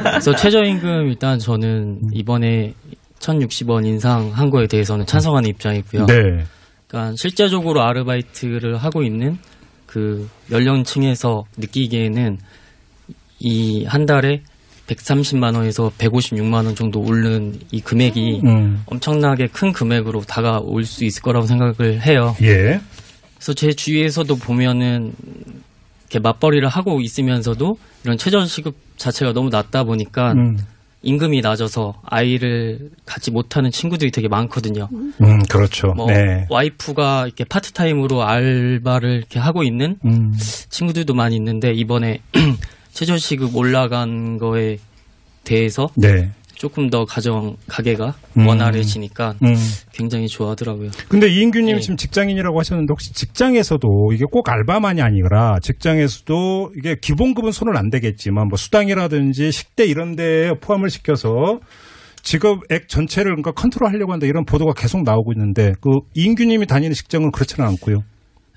그래서 최저임금 일단 저는 이번에 1,060원 인상한 거에 대해서는 찬성하는 입장이고요. 그러니까 실제적으로 아르바이트를 하고 있는 그 연령층에서 느끼기에는 이 한 달에 130만 원에서 156만 원 정도 오르는 이 금액이 엄청나게 큰 금액으로 다가올 수 있을 거라고 생각을 해요. 그래서 제 주위에서도 보면은 이렇게 맞벌이를 하고 있으면서도 이런 최저시급 자체가 너무 낮다 보니까 임금이 낮아서 아이를 갖지 못하는 친구들이 되게 많거든요. 그렇죠. 와이프가 이렇게 파트타임으로 알바를 이렇게 하고 있는 친구들도 많이 있는데 이번에 최저시급 올라간 거에 대해서 조금 더 가계가 원활해지니까 굉장히 좋아하더라고요. 근데 이인규님 지금 직장인이라고 하셨는데 혹시 직장에서도 이게 꼭 알바만이 아니라 직장에서도 이게 기본급은 손을 안 대겠지만 뭐 수당이라든지 식대 이런 데에 포함을 시켜서 직업액 전체를 그러니까 컨트롤하려고 한다 이런 보도가 계속 나오고 있는데 그 이인규님이 다니는 직장은 그렇지는 않고요.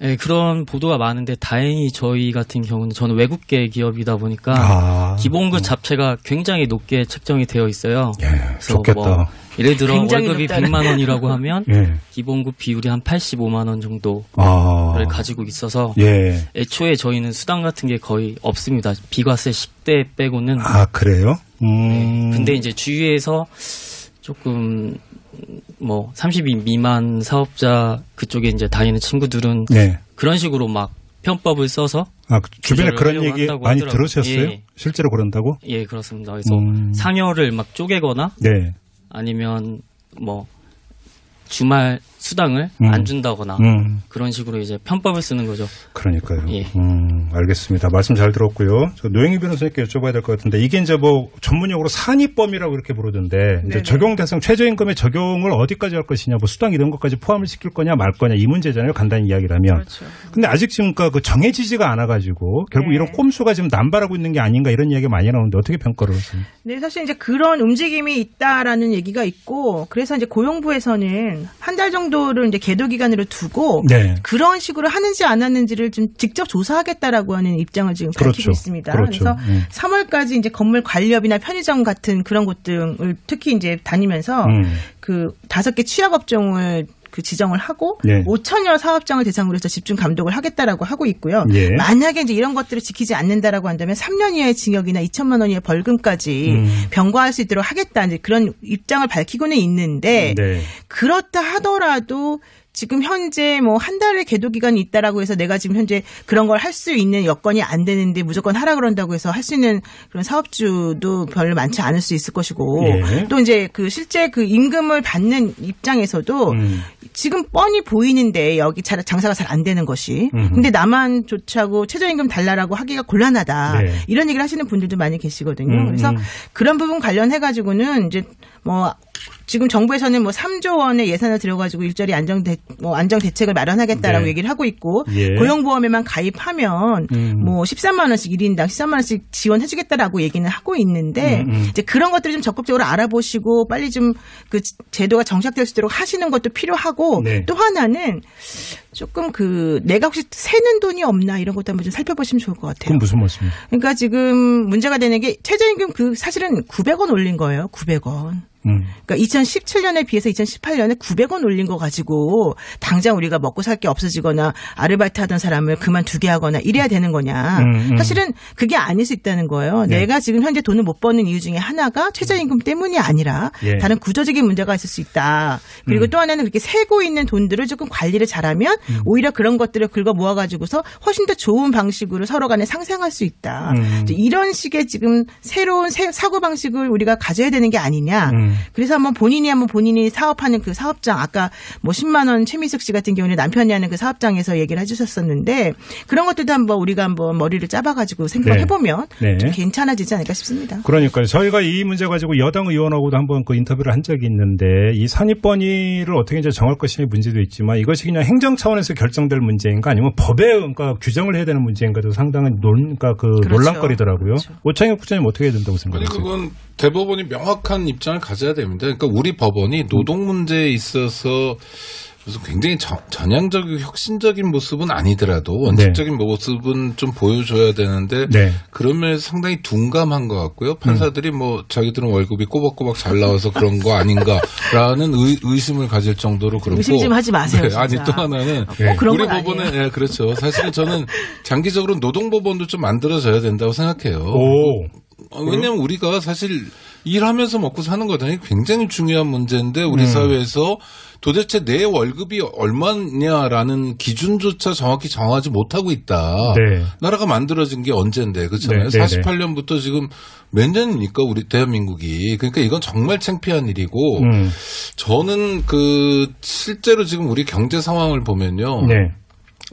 네, 그런 보도가 많은데 다행히 저희 같은 경우는 저는 외국계 기업이다 보니까 기본급 자체가 굉장히 높게 책정이 되어 있어요. 그래서 좋겠다. 예를 들어 월급이 100만 원이라고 하면 기본급 비율이 한 85만 원 정도를 가지고 있어서 애초에 저희는 수당 같은 게 거의 없습니다. 비과세 10대 빼고는. 그래요? 근데 이제 주위에서 조금 30인 미만 사업자 그쪽에 이제 다니는 친구들은 그런 식으로 막 편법을 써서 주변에 그런 얘기 많이 들으셨어요? 예. 실제로 그런다고? 예, 그렇습니다. 그래서 상여를 막 쪼개거나 네. 아니면 뭐 주말 수당을 안 준다거나 그런 식으로 이제 편법을 쓰는 거죠. 그러니까요. 예. 알겠습니다. 말씀 잘 들었고요. 저 노영희 변호사님께 여쭤봐야 될 것 같은데 이게 이제 뭐 전문용어로 산입범이라고 이렇게 부르던데 이제 적용 대상 최저임금의 적용을 어디까지 할 것이냐, 뭐 수당 이런 것까지 포함을 시킬 거냐 말 거냐 이 문제잖아요. 간단히 이야기를 하면. 그렇죠. 근데 아직 지금 그 정해지지가 않아가지고 결국 이런 꼼수가 지금 남발하고 있는 게 아닌가 이런 이야기가 많이 나오는데 어떻게 평가를 하세요? 네, 사실 이제 그런 움직임이 있다라는 얘기가 있고 그래서 이제 고용부에서는 한 달 정도를 이제 계도 기간으로 두고 그런 식으로 하는지 안 하는지를 좀 직접 조사하겠다라고 하는 입장을 지금 밝히고 있습니다. 그래서 3월까지 이제 건물 관리업이나 편의점 같은 그런 곳 등을 특히 이제 다니면서 그 5개 취약업종을 그 지정을 하고 5,000여 사업장을 대상으로 해서 집중 감독을 하겠다라고 하고 있고요. 만약에 이제 이런 것들을 지키지 않는다라고 한다면 3년 이하의 징역이나 2천만 원 이하의 벌금까지 병과할 수 있도록 하겠다. 이제 그런 입장을 밝히고는 있는데 그렇다 하더라도 지금 현재 뭐 한 달의 계도 기간이 있다라고 해서 내가 지금 현재 그런 걸 할 수 있는 여건이 안 되는데 무조건 하라 그런다고 해서 할 수 있는 그런 사업주도 별로 많지 않을 수 있을 것이고 또 이제 그 실제 그 임금을 받는 입장에서도 지금 뻔히 보이는데 여기 장사가 잘 안 되는 것이 근데 나만 좋자고 최저임금 달라라고 하기가 곤란하다 이런 얘기를 하시는 분들도 많이 계시거든요. 그래서 그런 부분 관련해 가지고는 이제 뭐 지금 정부에서는 뭐 3조 원의 예산을 들여가지고 일자리 안정 대책을 마련하겠다라고 얘기를 하고 있고 고용보험에만 가입하면 뭐 13만 원씩 1인당 13만 원씩 지원해주겠다라고 얘기는 하고 있는데 이제 그런 것들을 좀 적극적으로 알아보시고 빨리 좀 그 제도가 정착될 수 있도록 하시는 것도 필요하고 또 하나는 조금 그 내가 혹시 새는 돈이 없나 이런 것도 한번 좀 살펴보시면 좋을 것 같아요. 그건 무슨 말씀이에요? 그러니까 지금 문제가 되는 게 최저임금 그 사실은 900원 올린 거예요. 900원. 그러니까 2017년에 비해서 2018년에 900원 올린 거 가지고 당장 우리가 먹고 살 게 없어지거나 아르바이트 하던 사람을 그만두게 하거나 이래야 되는 거냐. 사실은 그게 아닐 수 있다는 거예요. 내가 지금 현재 돈을 못 버는 이유 중에 하나가 최저임금 때문이 아니라 다른 구조적인 문제가 있을 수 있다. 그리고 또 하나는 그렇게 세고 있는 돈들을 조금 관리를 잘하면 오히려 그런 것들을 긁어 모아가지고서 훨씬 더 좋은 방식으로 서로 간에 상생할 수 있다. 이런 식의 지금 새로운 사고방식을 우리가 가져야 되는 게 아니냐. 그래서 한번 본인이 사업하는 그 사업장 아까 뭐 10만 원 최미숙 씨 같은 경우는 남편이 하는 그 사업장에서 얘기를 해주셨었는데 그런 것들도 한번 우리가 한번 머리를 짜봐가지고 생각해보면 좀 괜찮아지지 않을까 싶습니다. 그러니까요. 저희가 이 문제 가지고 여당 의원하고도 한번 그 인터뷰를 한 적이 있는데 이 산입범위를 어떻게 이제 정할 것이냐의 문제도 있지만 이것이 그냥 행정 차원에서 결정될 문제인가 아니면 법에 그러니까 규정을 해야 되는 문제인가도 상당한 논란거리더라고요. 오창혁 국장님 어떻게 해야 된다고 생각하세요? 그건 대법원이 명확한 입장을 가져야 됩니다. 그러니까 우리 법원이 노동 문제에 있어서 무슨 굉장히 전향적이고 혁신적인 모습은 아니더라도 원칙적인 모습은 좀 보여줘야 되는데 그런 면에서 상당히 둔감한 것 같고요. 판사들이 뭐 자기들은 월급이 꼬박꼬박 잘 나와서 그런 거 아닌가라는 의심을 가질 정도로 그렇고. 의심 좀 하지 마세요. 아니 또 하나는 우리 법원에 그렇죠. 사실은 저는 장기적으로 노동법원도 좀 만들어져야 된다고 생각해요. 왜냐하면 우리가 사실 일하면서 먹고 사는 거잖아요. 굉장히 중요한 문제인데 우리 사회에서 도대체 내 월급이 얼마냐라는 기준조차 정확히 정하지 못하고 있다. 나라가 만들어진 게 언젠데 그렇잖아요. 48년부터 지금 몇 년입니까 우리 대한민국이. 그러니까 이건 정말 창피한 일이고 저는 그 실제로 지금 우리 경제 상황을 보면요.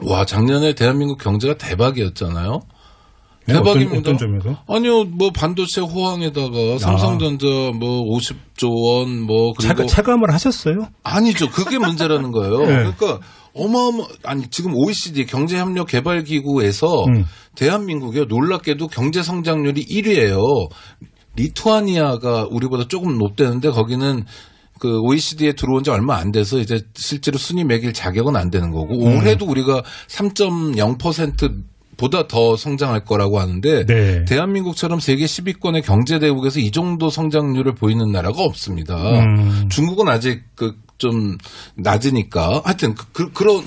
와 작년에 대한민국 경제가 대박이었잖아요. 대박입니다. 어떤 점에서? 아니요, 뭐 반도체 호황에다가 삼성전자 뭐 50조 원 뭐 그리고 체감을 하셨어요? 아니죠. 그게 문제라는 거예요. 그러니까 아니 지금 OECD 경제협력개발기구에서 대한민국이요 놀랍게도 경제 성장률이 1위예요. 리투아니아가 우리보다 조금 높대는데 거기는 그 OECD에 들어온 지 얼마 안 돼서 이제 실제로 순위 매길 자격은 안 되는 거고 올해도 우리가 3.0% 보다 더 성장할 거라고 하는데 대한민국처럼 세계 10위권의 경제 대국에서 이 정도 성장률을 보이는 나라가 없습니다. 중국은 아직 좀 낮으니까 하여튼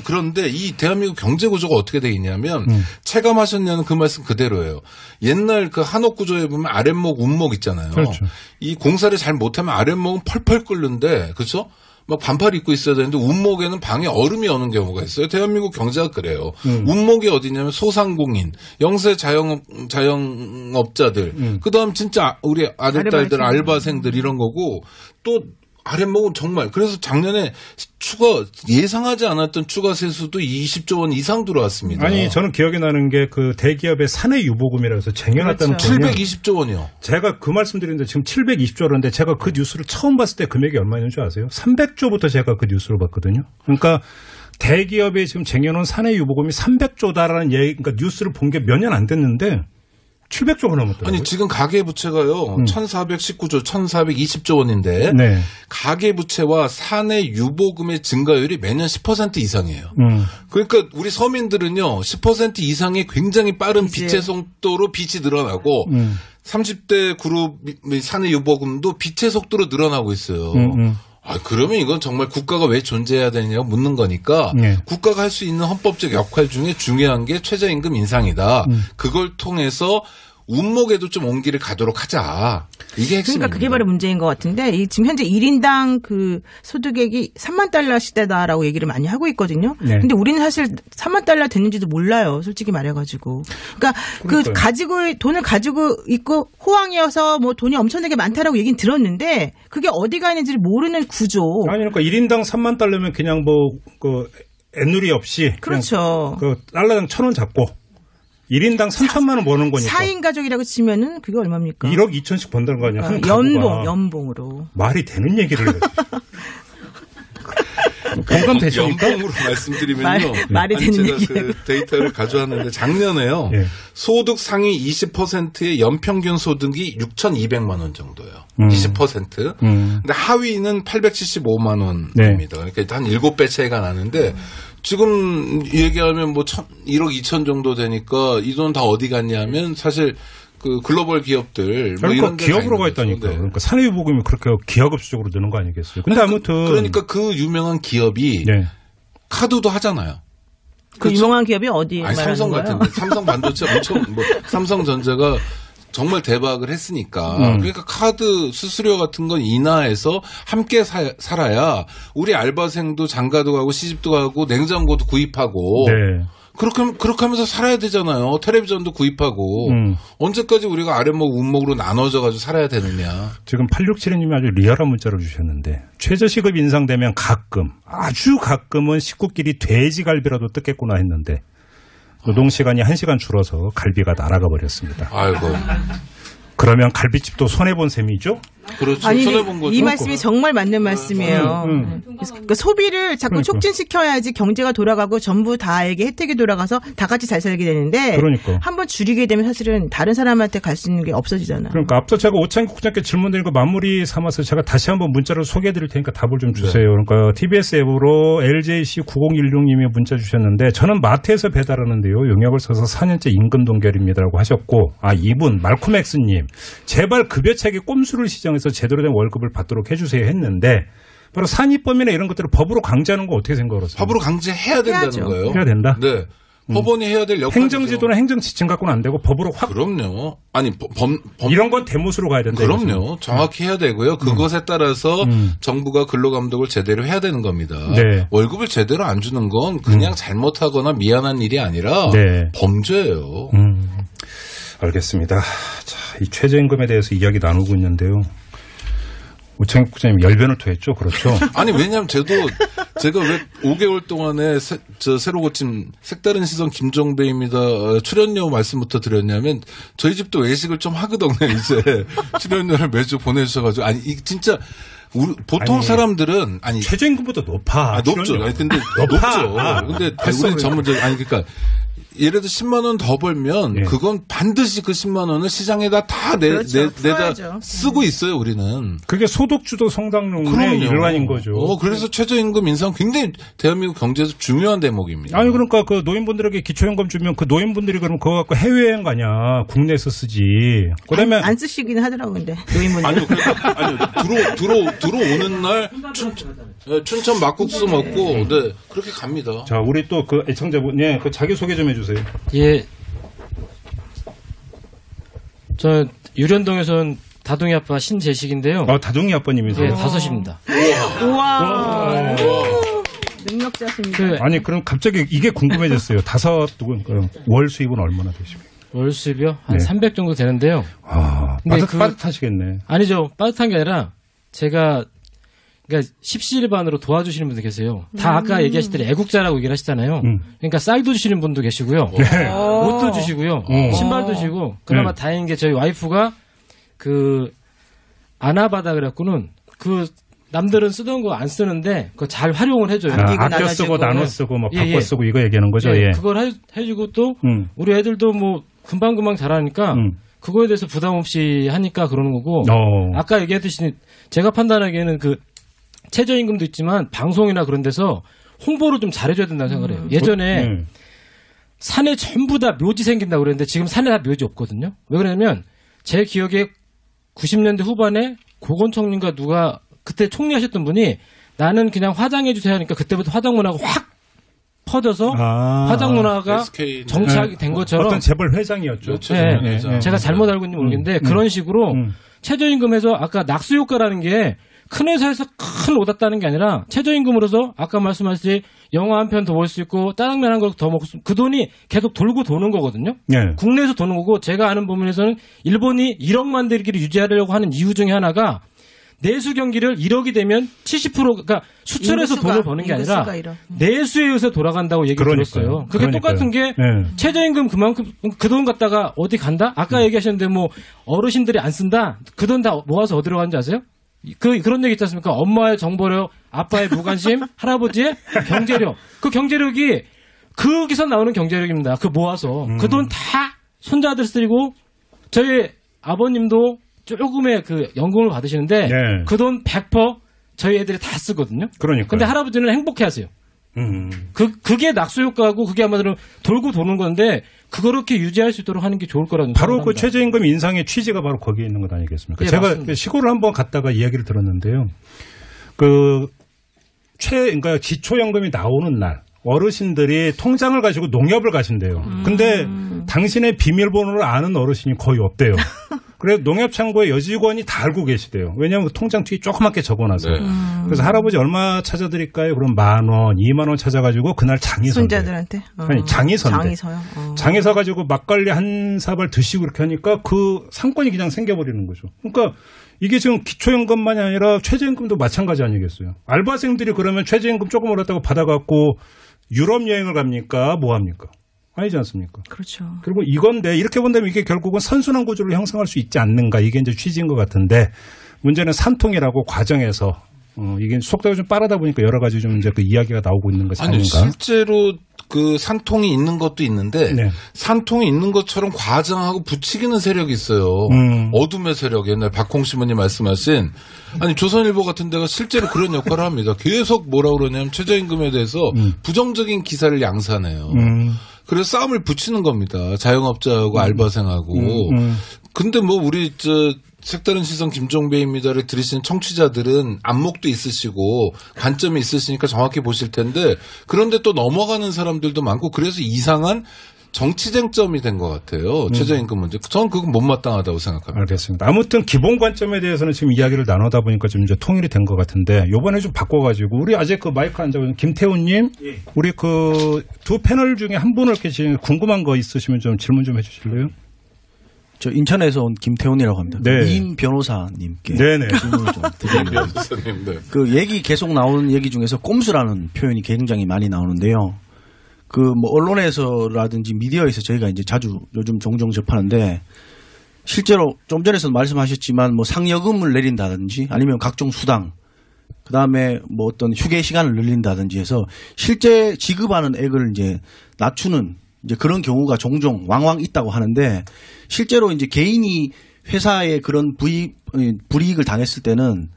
그런데 이 대한민국 경제 구조가 어떻게 돼 있냐면 체감하셨냐는 그 말씀 그대로예요. 옛날 그 한옥 구조에 보면 아랫목, 윗목 있잖아요. 이 공사를 잘 못하면 아랫목은 펄펄 끓는데 그렇죠? 막 반팔 입고 있어야 되는데 운목에는 방에 얼음이 오는 경우가 있어요. 대한민국 경제가 그래요. 운목이 어디냐면 소상공인, 영세 자영업자들, 그다음 진짜 우리 아들, 딸들, 알바생들 이런 거고 또 아랫목은 정말 그래서 작년에 예상하지 않았던 추가 세수도 20조 원 이상 들어왔습니다. 아니 저는 기억이 나는 게 그 대기업의 사내 유보금이라고 해서 쟁여놨다는 그렇죠. 720조 원이요. 제가 그 말씀드리는데 지금 720조라는데 제가 그 뉴스를 처음 봤을 때 금액이 얼마였는 줄 아세요? 300조부터 제가 그 뉴스를 봤거든요. 그러니까 대기업에 지금 쟁여놓은 사내 유보금이 300조다라는 그러니까 뉴스를 본 게 몇 년 안 됐는데 700조가 넘었더라고요. 아니 지금 가계부채가요. 1419조, 1420조 원인데 네. 가계부채와 사내 유보금의 증가율이 매년 10% 이상이에요. 그러니까 우리 서민들은요. 10% 이상의 굉장히 빠른 빚의 속도로 빚이 늘어나고 30대 그룹 사내 유보금도 빚의 속도로 늘어나고 있어요. 그러면 이건 정말 국가가 왜 존재해야 되냐고 묻는 거니까 국가가 할 수 있는 헌법적 역할 중에 중요한 게 최저임금 인상이다. 그걸 통해서 운목에도 좀 온기를 가도록 하자. 이게 핵심입니다. 그러니까 그게 바로 문제인 것 같은데 지금 현재 1인당 그 소득액이 3만 달러 시대다라고 얘기를 많이 하고 있거든요. 네. 근데 우리는 사실 3만 달러 됐는지도 몰라요. 솔직히 말해가지고. 그러니까 돈을 가지고 있고 호황이어서 뭐 돈이 엄청나게 많다라고 얘기는 들었는데 그게 어디가 있는지를 모르는 구조. 아니 그러니까 1인당 3만 달러면 그냥 애누리 없이 그렇죠. 그 달러당 1,000원 잡고 1인당 3천만 원 버는 거니까. 4인 가족이라고 치면은 그게 얼마입니까? 1억 2천씩 번다는 거 아니야? 연봉으로. 말이 되는 얘기를 해요. 공감되십니까? 연봉으로 말씀드리면요. 말이 되는 얘기. 제가 그 데이터를 가져왔는데 작년에요. 네. 소득 상위 20%의 연평균 소득이 6,200만 원 정도예요. 20%. 근데 하위는 875만 원입니다. 네. 그러니까 한 7배 차이가 나는데 지금 얘기하면 1억 2천 정도 되니까 이 돈 다 어디 갔냐면 사실 그 글로벌 기업들 그러니까 이런 기업으로 가 있다니까. 네. 그러니까 사내 유보금이 그렇게 기하급수적으로 느는 거 아니겠어요? 근데 아무튼 그러니까 그 유명한 기업이 카드도 하잖아요. 그 유명한 기업이 어디 말하는 삼성 거예요? 같은데 삼성 반도체 엄청 삼성전자가 정말 대박을 했으니까 그러니까 카드 수수료 같은 건 인하해서 함께 살아야 우리 알바생도 장가도 가고 시집도 가고 냉장고도 구입하고 그렇게 하면서 살아야 되잖아요. 텔레비전도 구입하고 언제까지 우리가 아랫목 운목으로 나눠져 가지고 살아야 되느냐. 지금 8672님이 아주 리얼한 문자를 주셨는데 최저시급 인상되면 아주 가끔은 식구끼리 돼지갈비라도 뜯겠구나 했는데 노동시간이 1시간 줄어서 갈비가 날아가 버렸습니다. 아이고. 그러면 갈비집도 손해본 셈이죠? 그렇죠. 아니, 손해본 거죠. 이 말씀이 정말 맞는 말씀이에요. 그러니까 소비를 자꾸 촉진시켜야지 경제가 돌아가고 전부 다에게 혜택이 돌아가서 다 같이 잘 살게 되는데 한번 줄이게 되면 사실은 다른 사람한테 갈 수 있는 게 없어지잖아요. 그러니까 앞서 제가 오창기 국장께 질문 드린 거 마무리 삼아서 제가 다시 한번 문자를 소개해 드릴 테니까 답을 좀 주세요. 그러니까 TBS 앱으로 LJC9016님이 문자 주셨는데 저는 마트에서 배달하는데요. 용역을 써서 4년째 임금 동결입니다라고 하셨고 이분 말코맥스님 제발 급여차익의 꼼수를 시정해서 제대로 된 월급을 받도록 해주세요 했는데 바로 산입범이나 이런 것들을 법으로 강제하는 거 어떻게 생각하세요? 법으로 강제해야 된다는 거예요. 해야 된다? 네. 법원이 해야 될 역할이죠. 행정지도나 행정지침 갖고는 안 되고 법으로 그럼요. 아니 이런 건 대못으로 가야 된다. 그럼요. 이것은. 정확히 해야 되고요. 그것에 따라서 정부가 근로감독을 제대로 해야 되는 겁니다. 네. 월급을 제대로 안 주는 건 그냥 잘못하거나 미안한 일이 아니라 범죄예요. 알겠습니다. 자, 이 최저임금에 대해서 이야기 나누고 있는데요. 오창익 국장님 열변을 토했죠, 그렇죠? 아니 왜냐하면 제가 왜 5개월 동안에 새로 고침 색다른 시선 김종배입니다 출연료 말씀부터 드렸냐면 저희 집도 외식을 좀 하거든요. 이제 출연료를 매주 보내주셔가지고 진짜 보통 사람들은 최저임금보다 높아. 높죠. 근데 높죠. 근데 우리 전문적 그러니까. 예를 들어 10만 원 더 벌면 그건 반드시 그 10만 원을 시장에다 다 내다 쓰고 있어요. 우리는. 그게 소득주도 성장률의 일환인 거죠. 그래서 최저임금 인상 굉장히 대한민국 경제에서 중요한 대목입니다. 아니 그러니까 그 노인분들에게 기초연금 주면 그 노인분들이 그럼 그거 갖고 해외여행 가냐 국내에서 쓰지. 그다음에 안 쓰시긴 하더라고 근데 노인분들. 아니요 들어오는 날 춘천 막국수 먹고 그렇게 갑니다. 자 우리 또 그 애청자분 그 자기 소개 좀 해주세요. 예. 저 유련동에서는 다둥이 아빠 신재식인데요. 다둥이 아빠님이세요? 네, 5입니다. 우와. 능력자십니다. 아니, 그럼 갑자기 이게 궁금해졌어요. 5, 월 수입은 얼마나 되십니까? 월 수입이요? 한 300 정도 되는데요. 빠듯하시겠네. 아니죠. 빠듯한 게 아니라 제가 그러니까 십시일반으로 도와주시는 분들 계세요. 다 아까 얘기하실 때 애국자라고 얘기를 하시잖아요. 그러니까 쌀도 주시는 분도 계시고요. 옷도 주시고요. 신발도 주시고. 그나마 다행인 게 저희 와이프가 그 아나바다 그래갖고는 그 남들은 쓰던 거 안 쓰는데 그거 잘 활용을 해줘요. 아껴 쓰고 나눠 쓰고 뭐 바꿔 쓰고 이거 얘기하는 거죠. 예. 그걸 해주고 또 우리 애들도 뭐 금방금방 잘하니까 그거에 대해서 부담 없이 하니까 그러는 거고. 아까 얘기했듯이 제가 판단하기에는 그 최저임금도 있지만 방송이나 그런 데서 홍보를 좀 잘해줘야 된다고 생각을 해요. 예전에 산에 전부 다 묘지 생긴다고 그랬는데 지금 산에 다 묘지 없거든요. 왜 그러냐면 제 기억에 90년대 후반에 고건총리인가 누가 그때 총리하셨던 분이 나는 그냥 화장해주세요 하니까 그때부터 화장 문화가 확 퍼져서 화장 문화가 정착이 된 것처럼 어떤 재벌 회장이었죠. 네. 제가 잘못 알고 있는지 모르겠는데 그런 식으로 최저임금에서 아까 낙수효과라는 게 큰 회사에서 큰 오das다는 게 아니라 최저임금으로서 아까 말씀하셨듯이 영화 한 편 더 볼 수 있고 짜장면 한 그릇 더 먹을 수 있고 그 돈이 계속 돌고 도는 거거든요. 국내에서 도는 거고 제가 아는 부분에서는 일본이 1억 만들기를 유지하려고 하는 이유 중에 하나가 내수 경기를 1억이 되면 70% 그러니까 수출해서 돈을 버는 게 아니라 내수에 의해서 돌아간다고 얘기를 들었어요. 그게 똑같은 게 최저임금 그만큼 그 돈 갖다가 어디 간다? 아까 얘기하셨는데 뭐 어르신들이 안 쓴다? 그 돈 다 모아서 어디로 가는지 아세요? 그런 얘기 있지 않습니까? 엄마의 정보력, 아빠의 무관심, 할아버지의 경제력. 그 경제력이 거기서 나오는 경제력입니다. 그 모아서. 그 돈 다 손자들 쓰고 저희 아버님도 조금의 그 연금을 받으시는데 그 돈 100% 저희 애들이 다 쓰거든요. 그러니까. 근데 할아버지는 행복해 하세요. 그게 낙수 효과고 그게 아마도 돌고 도는 건데 그렇게 유지할 수 있도록 하는 게 좋을 거라는 바로 그 최저임금 인상의 취지가 바로 거기에 있는 것 아니겠습니까? 제가 맞습니다. 시골을 한번 갔다가 이야기를 들었는데요. 그러니까 기초연금이 나오는 날 어르신들이 통장을 가지고 농협을 가신대요. 근데 당신의 비밀번호를 아는 어르신이 거의 없대요. 그래서 농협창고에 여직원이 다 알고 계시대요. 왜냐하면 통장 뒤에 조그맣게 적어놔서. 그래서 할아버지 얼마 찾아드릴까요? 그럼 10,000원, 20,000원 찾아가지고 그날 장이 선대. 손자들한테? 아니, 장이 선대. 장이 서요? 장이 서가지고 막걸리 한 사발 드시고 그렇게 하니까 그 상권이 그냥 생겨버리는 거죠. 그러니까 이게 지금 기초연금만이 아니라 최저임금도 마찬가지 아니겠어요. 알바생들이 그러면 최저임금 조금 올랐다고 받아갖고 유럽 여행을 갑니까? 뭐 합니까? 아니지 않습니까? 그렇죠. 그리고 이건데 이렇게 본다면 이게 결국은 선순환 구조를 형성할 수 있지 않는가 이게 이제 취지인 것 같은데 문제는 산통이라고 과정에서 이게 속도가 좀 빠르다 보니까 여러 가지 좀 이제 그 이야기가 나오고 있는 것이 아닌가. 실제로 그 산통이 있는 것도 있는데 산통이 있는 것처럼 과장하고 부추기는 세력이 있어요. 어둠의 세력 옛날 박홍시모님 말씀하신 아니 조선일보 같은 데가 실제로 그런 역할을 합니다. 계속 뭐라 그러냐면 최저임금에 대해서 부정적인 기사를 양산해요. 그래서 싸움을 붙이는 겁니다. 자영업자하고 알바생하고. 근데 뭐 우리 색다른 시선 김종배입니다를 들으시는 청취자들은 안목도 있으시고 관점이 있으시니까 정확히 보실 텐데 그런데 또 넘어가는 사람들도 많고 그래서 이상한 정치쟁점이 된 것 같아요. 최저임금 문제. 저는 그건 못마땅하다고 생각합니다. 알겠습니다. 아무튼 기본 관점에 대해서는 지금 이야기를 나누다 보니까 좀 이제 통일이 된 것 같은데 요번에 좀 바꿔가지고 우리 아직 그 마이크 앉아보는 김태훈님 우리 그 두 패널 중에 한 분을 이렇게 지금 궁금한 거 있으시면 좀 질문 좀 해주실래요? 저 인천에서 온 김태훈이라고 합니다. 네. 임 변호사님께 네네. 질문을 좀 드립니다. 그 얘기 계속 나오는 얘기 중에서 꼼수라는 표현이 굉장히 많이 나오는데요. 그 뭐 언론에서라든지 미디어에서 저희가 이제 자주 요즘 종종 접하는데 실제로 좀 전에도 말씀하셨지만 뭐 상여금을 내린다든지 아니면 각종 수당 그다음에 뭐 어떤 휴게 시간을 늘린다든지 해서 실제 지급하는 액을 이제 낮추는 이제 그런 경우가 종종 왕왕 있다고 하는데 실제로 이제 개인이 회사에 그런 불이익을 당했을 때는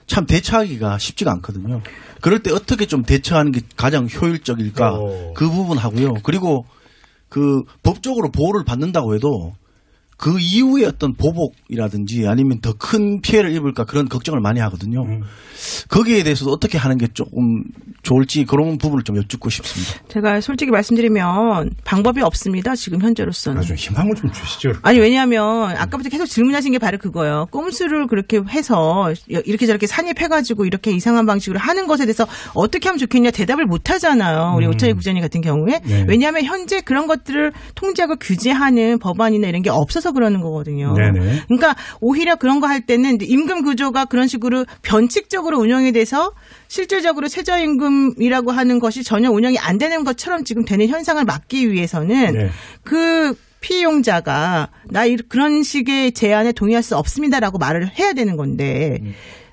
참 대처하기가 쉽지가 않거든요. 그럴 때 어떻게 좀 대처하는 게 가장 효율적일까 그 부분 하고요. 그리고 그 법적으로 보호를 받는다고 해도 그 이후에 어떤 보복이라든지 아니면 더 큰 피해를 입을까 그런 걱정을 많이 하거든요. 거기에 대해서도 어떻게 하는 게 조금 좋을지 그런 부분을 좀 여쭙고 싶습니다. 제가 솔직히 말씀드리면 방법이 없습니다. 지금 현재로서는. 좀 희망을 좀 주시죠. 아니 왜냐하면 아까부터 계속 질문하신 게 바로 그거예요. 꼼수를 그렇게 해서 이렇게 저렇게 산입해가지고 이렇게 이상한 방식으로 하는 것에 대해서 어떻게 하면 좋겠냐 대답을 못 하잖아요. 우리 오창희 국장님 같은 경우에. 네. 왜냐하면 현재 그런 것들을 통제하고 규제하는 법안이나 이런 게 없어서 그러는 거거든요. 네네. 그러니까 오히려 그런 거 할 때는 임금 구조가 그런 식으로 변칙적으로 운영이 돼서 실질적으로 최저임금이라고 하는 것이 전혀 운영이 안 되는 것처럼 지금 되는 현상을 막기 위해서는 네. 그 피용자가 나 그런 식의 제안에 동의할 수 없습니다라고 말을 해야 되는 건데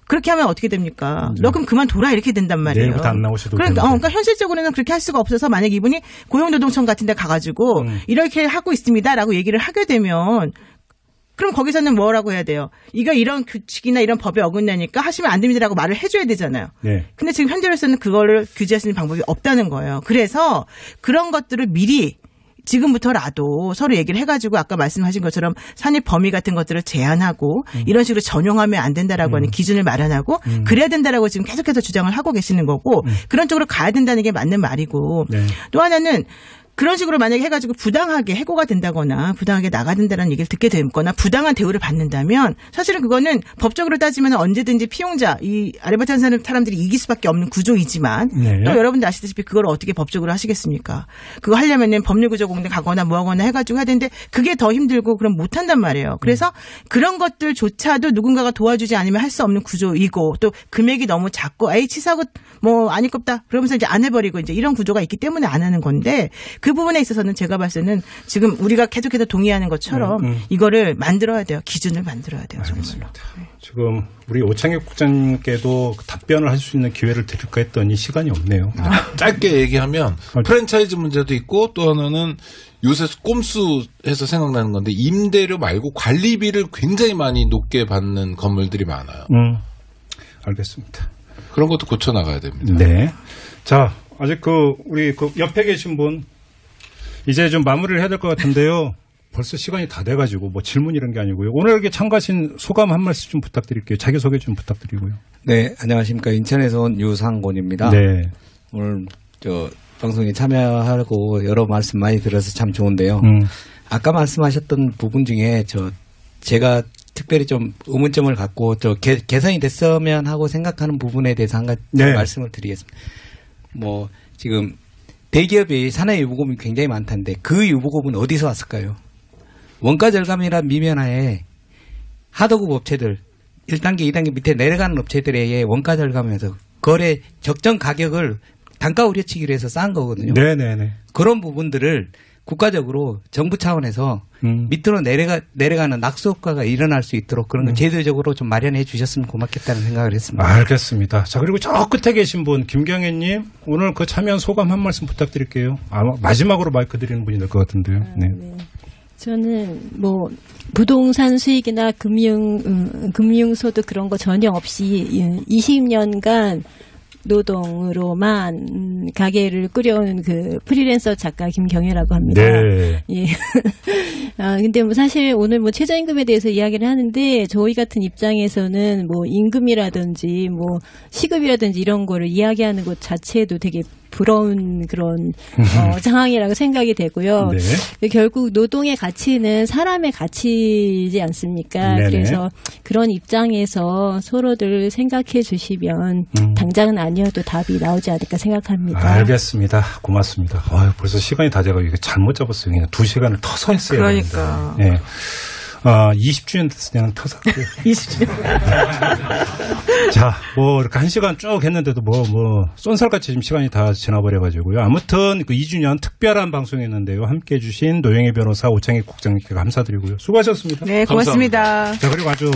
그렇게 하면 어떻게 됩니까? 너 그럼 그만둬라 이렇게 된단 말이에요. 내일부터 안 나오셔도 그러니까 현실적으로는 그렇게 할 수가 없어서 만약 이분이 고용노동청 같은 데 가가지고 이렇게 하고 있습니다라고 얘기를 하게 되면 그럼 거기서는 뭐라고 해야 돼요? 이거 이런 규칙이나 이런 법에 어긋나니까 하시면 안 됩니다라고 말을 해줘야 되잖아요. 네. 근데 지금 현재로서는 그거를 규제할 수 있는 방법이 없다는 거예요. 그래서 그런 것들을 미리 지금부터라도 서로 얘기를 해가지고 아까 말씀하신 것처럼 산입 범위 같은 것들을 제한하고 이런 식으로 전용하면 안 된다라고 하는 기준을 마련하고 그래야 된다라고 지금 계속해서 주장을 하고 계시는 거고 그런 쪽으로 가야 된다는 게 맞는 말이고 네. 또 하나는 그런 식으로 만약에 해가지고 부당하게 해고가 된다거나 부당하게 나가야 된다는 얘기를 듣게 되거나 부당한 대우를 받는다면 사실은 그거는 법적으로 따지면 언제든지 피용자 이 아르바이트 하는 사람들이 이길 수밖에 없는 구조이지만 네. 또 여러분들 아시다시피 그걸 어떻게 법적으로 하시겠습니까? 그거 하려면은 법률구조공단 가거나 뭐하거나 해가지고 해야 되는데 그게 더 힘들고 그럼 못한단 말이에요. 그래서 그런 것들조차도 누군가가 도와주지 않으면 할 수 없는 구조이고 또 금액이 너무 작고 아이 치사하고 뭐 안 입겁다 그러면서 이제 안 해버리고 이제 이런 구조가 있기 때문에 안 하는 건데 그 부분에 있어서는 제가 봤을 때는 지금 우리가 계속해서 동의하는 것처럼 이거를 만들어야 돼요. 기준을 만들어야 돼요. 알겠습니다. 지금 우리 오창희 국장님께도 답변을 할 수 있는 기회를 드릴까 했더니 시간이 없네요. 짧게 얘기하면 프랜차이즈 문제도 있고 또 하나는 요새 꼼수해서 생각나는 건데 임대료 말고 관리비를 굉장히 많이 높게 받는 건물들이 많아요. 알겠습니다. 그런 것도 고쳐 나가야 됩니다. 네. 자, 아직 우리 옆에 계신 분 이제 좀 마무리를 해야 될 것 같은데요. 벌써 시간이 다 돼가지고 뭐 질문 이런 게 아니고요. 오늘 이렇게 참가하신 소감 한 말씀 좀 부탁드릴게요. 자기소개 좀 부탁드리고요. 네, 안녕하십니까. 인천에서 온 유상곤입니다. 네. 오늘 방송에 참여하고 여러 말씀 많이 들어서 참 좋은데요. 아까 말씀하셨던 부분 중에 제가 특별히 좀 의문점을 갖고 개선이 됐으면 하고 생각하는 부분에 대해서 한 가지 네. 말씀을 드리겠습니다. 뭐 지금 대기업이 산하의 유보금이 굉장히 많다는데 그 유보금은 어디서 왔을까요? 원가 절감이란 미면하에 하도급 업체들 1단계, 2단계 밑에 내려가는 업체들의 원가 절감에서 거래 적정 가격을 단가 우려치기로 해서 싼 거거든요. 네네네. 그런 부분들을 국가적으로 정부 차원에서 밑으로 내려가는 낙수 효과가 일어날 수 있도록 그런 걸 제도적으로 좀 마련해 주셨으면 고맙겠다는 생각을 했습니다. 알겠습니다. 자, 그리고 저 끝에 계신 분 김경애님 오늘 그 참여한 소감 한 말씀 부탁드릴게요. 아마 마지막으로 마이크 드리는 분이 될 것 같은데요. 네. 네. 저는 뭐 부동산 수익이나 금융소득 그런 거 전혀 없이 20년간 노동으로만 가게를 꾸려온 그 프리랜서 작가 김경애라고 합니다. 네. 예. 근데 뭐 사실 오늘 뭐 최저임금에 대해서 이야기를 하는데 저희 같은 입장에서는 뭐 임금이라든지 뭐 시급이라든지 이런 거를 이야기하는 것 자체도 되게 부러운 그런 상황이라고 생각이 되고요. 네. 결국 노동의 가치는 사람의 가치이지 않습니까? 네네. 그래서 그런 입장에서 서로들 생각해 주시면 당장은 아니어도 답이 나오지 않을까 생각합니다. 알겠습니다. 고맙습니다. 벌써 시간이 다 돼가지고 잘못 잡았어요. 그냥 2시간을 터서 했어요. 그러니까. 네. 20주년 됐으면 터삭고요. 20주년. 자, 뭐, 이렇게 1시간 쭉 했는데도 쏜살같이 지금 시간이 다 지나버려가지고요. 아무튼, 2주년 특별한 방송이었는데요. 함께 해주신 노영희 변호사, 오창희 국장님께 감사드리고요. 수고하셨습니다. 네, 고맙습니다. 감사합니다. 자, 그리고 아주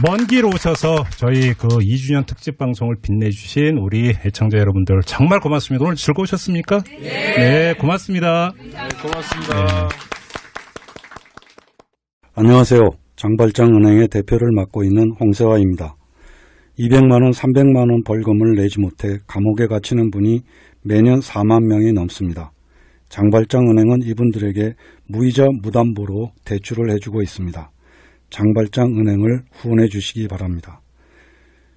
먼 길 오셔서 저희 2주년 특집 방송을 빛내주신 우리 애청자 여러분들 정말 고맙습니다. 오늘 즐거우셨습니까? 네, 고맙습니다. 네, 고맙습니다. 네. 안녕하세요. 장발장은행의 대표를 맡고 있는 홍세화입니다. 200만 원, 300만 원 벌금을 내지 못해 감옥에 갇히는 분이 매년 4만 명이 넘습니다. 장발장은행은 이분들에게 무이자 무담보로 대출을 해주고 있습니다. 장발장은행을 후원해 주시기 바랍니다.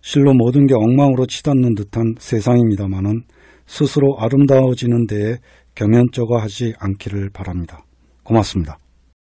실로 모든 게 엉망으로 치닫는 듯한 세상입니다마는 스스로 아름다워지는 데에 겸연쩍어 하지 않기를 바랍니다. 고맙습니다.